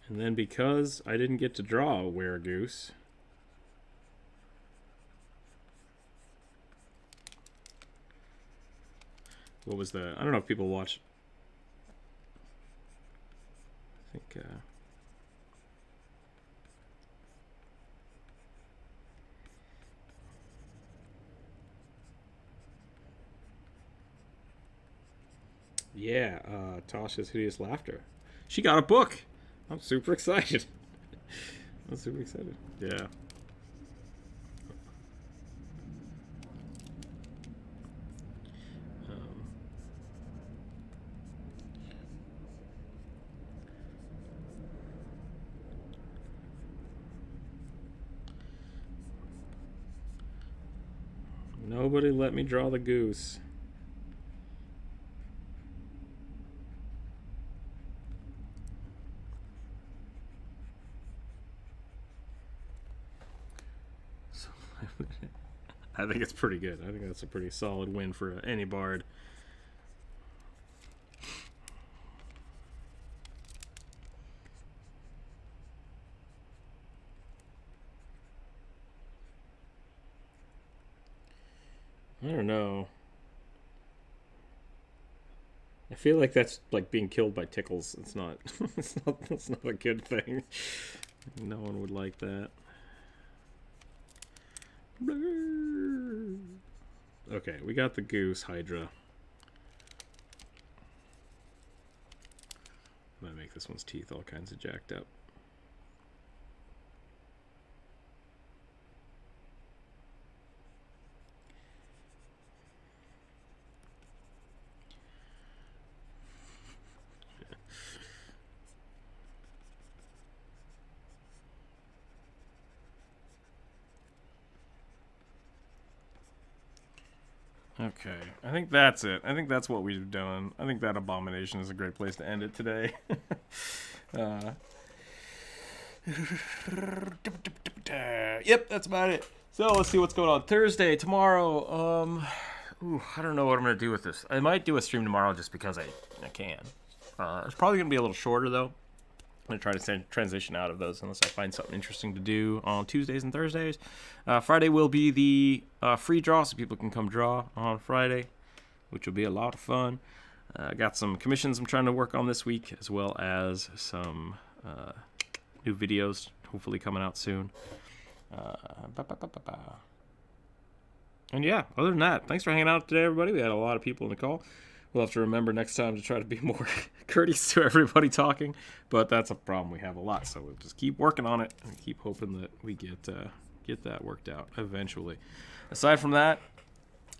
And then because I didn't get to draw a weregoose, what was the... I don't know if people watch... I think... yeah, Tasha's Hideous Laughter. She got a book! I'm super excited. Yeah. Nobody let me draw the goose. I think it's pretty good. I think that's a pretty solid win for any bard. I don't know. I feel like that's like being killed by tickles. It's not. It's not a good thing. No one would like that. Okay, we got the goose Hydra. I'm gonna make this one's teeth all kinds of jacked up. Okay, I think that's it. I think that's what we've done. I think that abomination is a great place to end it today. Yep, that's about it. So let's see what's going on Thursday, tomorrow. I don't know what I'm gonna do with this. I might do a stream tomorrow just because I can. It's probably gonna be a little shorter though. I'm going to try to transition out of those unless I find something interesting to do on Tuesdays and Thursdays. Friday will be the free draw, so people can come draw on Friday, which will be a lot of fun. I got some commissions I'm trying to work on this week, as well as some new videos, hopefully coming out soon. And yeah, other than that, thanks for hanging out today, everybody. We had a lot of people in the call. We'll have to remember next time to try to be more courteous to everybody talking, but that's a problem we have a lot, so we'll just keep working on it and keep hoping that we get that worked out eventually. Aside from that,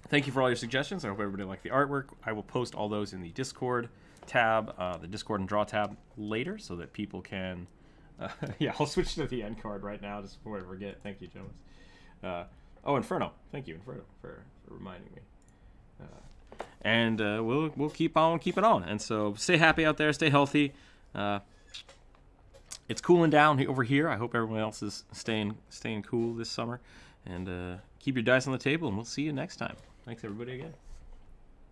thank you for all your suggestions. I hope everybody liked the artwork. I will post all those in the Discord tab, the Discord and Draw tab later, so that people can... yeah, I'll switch to the end card right now just before I forget. Thank you, Jonas. Oh, Inferno. Thank you, Inferno, for reminding me. And we'll keep on keeping on. And so stay happy out there, stay healthy. it's cooling down over here. I hope everyone else is staying cool this summer. And keep your dice on the table, and we'll see you next time. Thanks, everybody, again.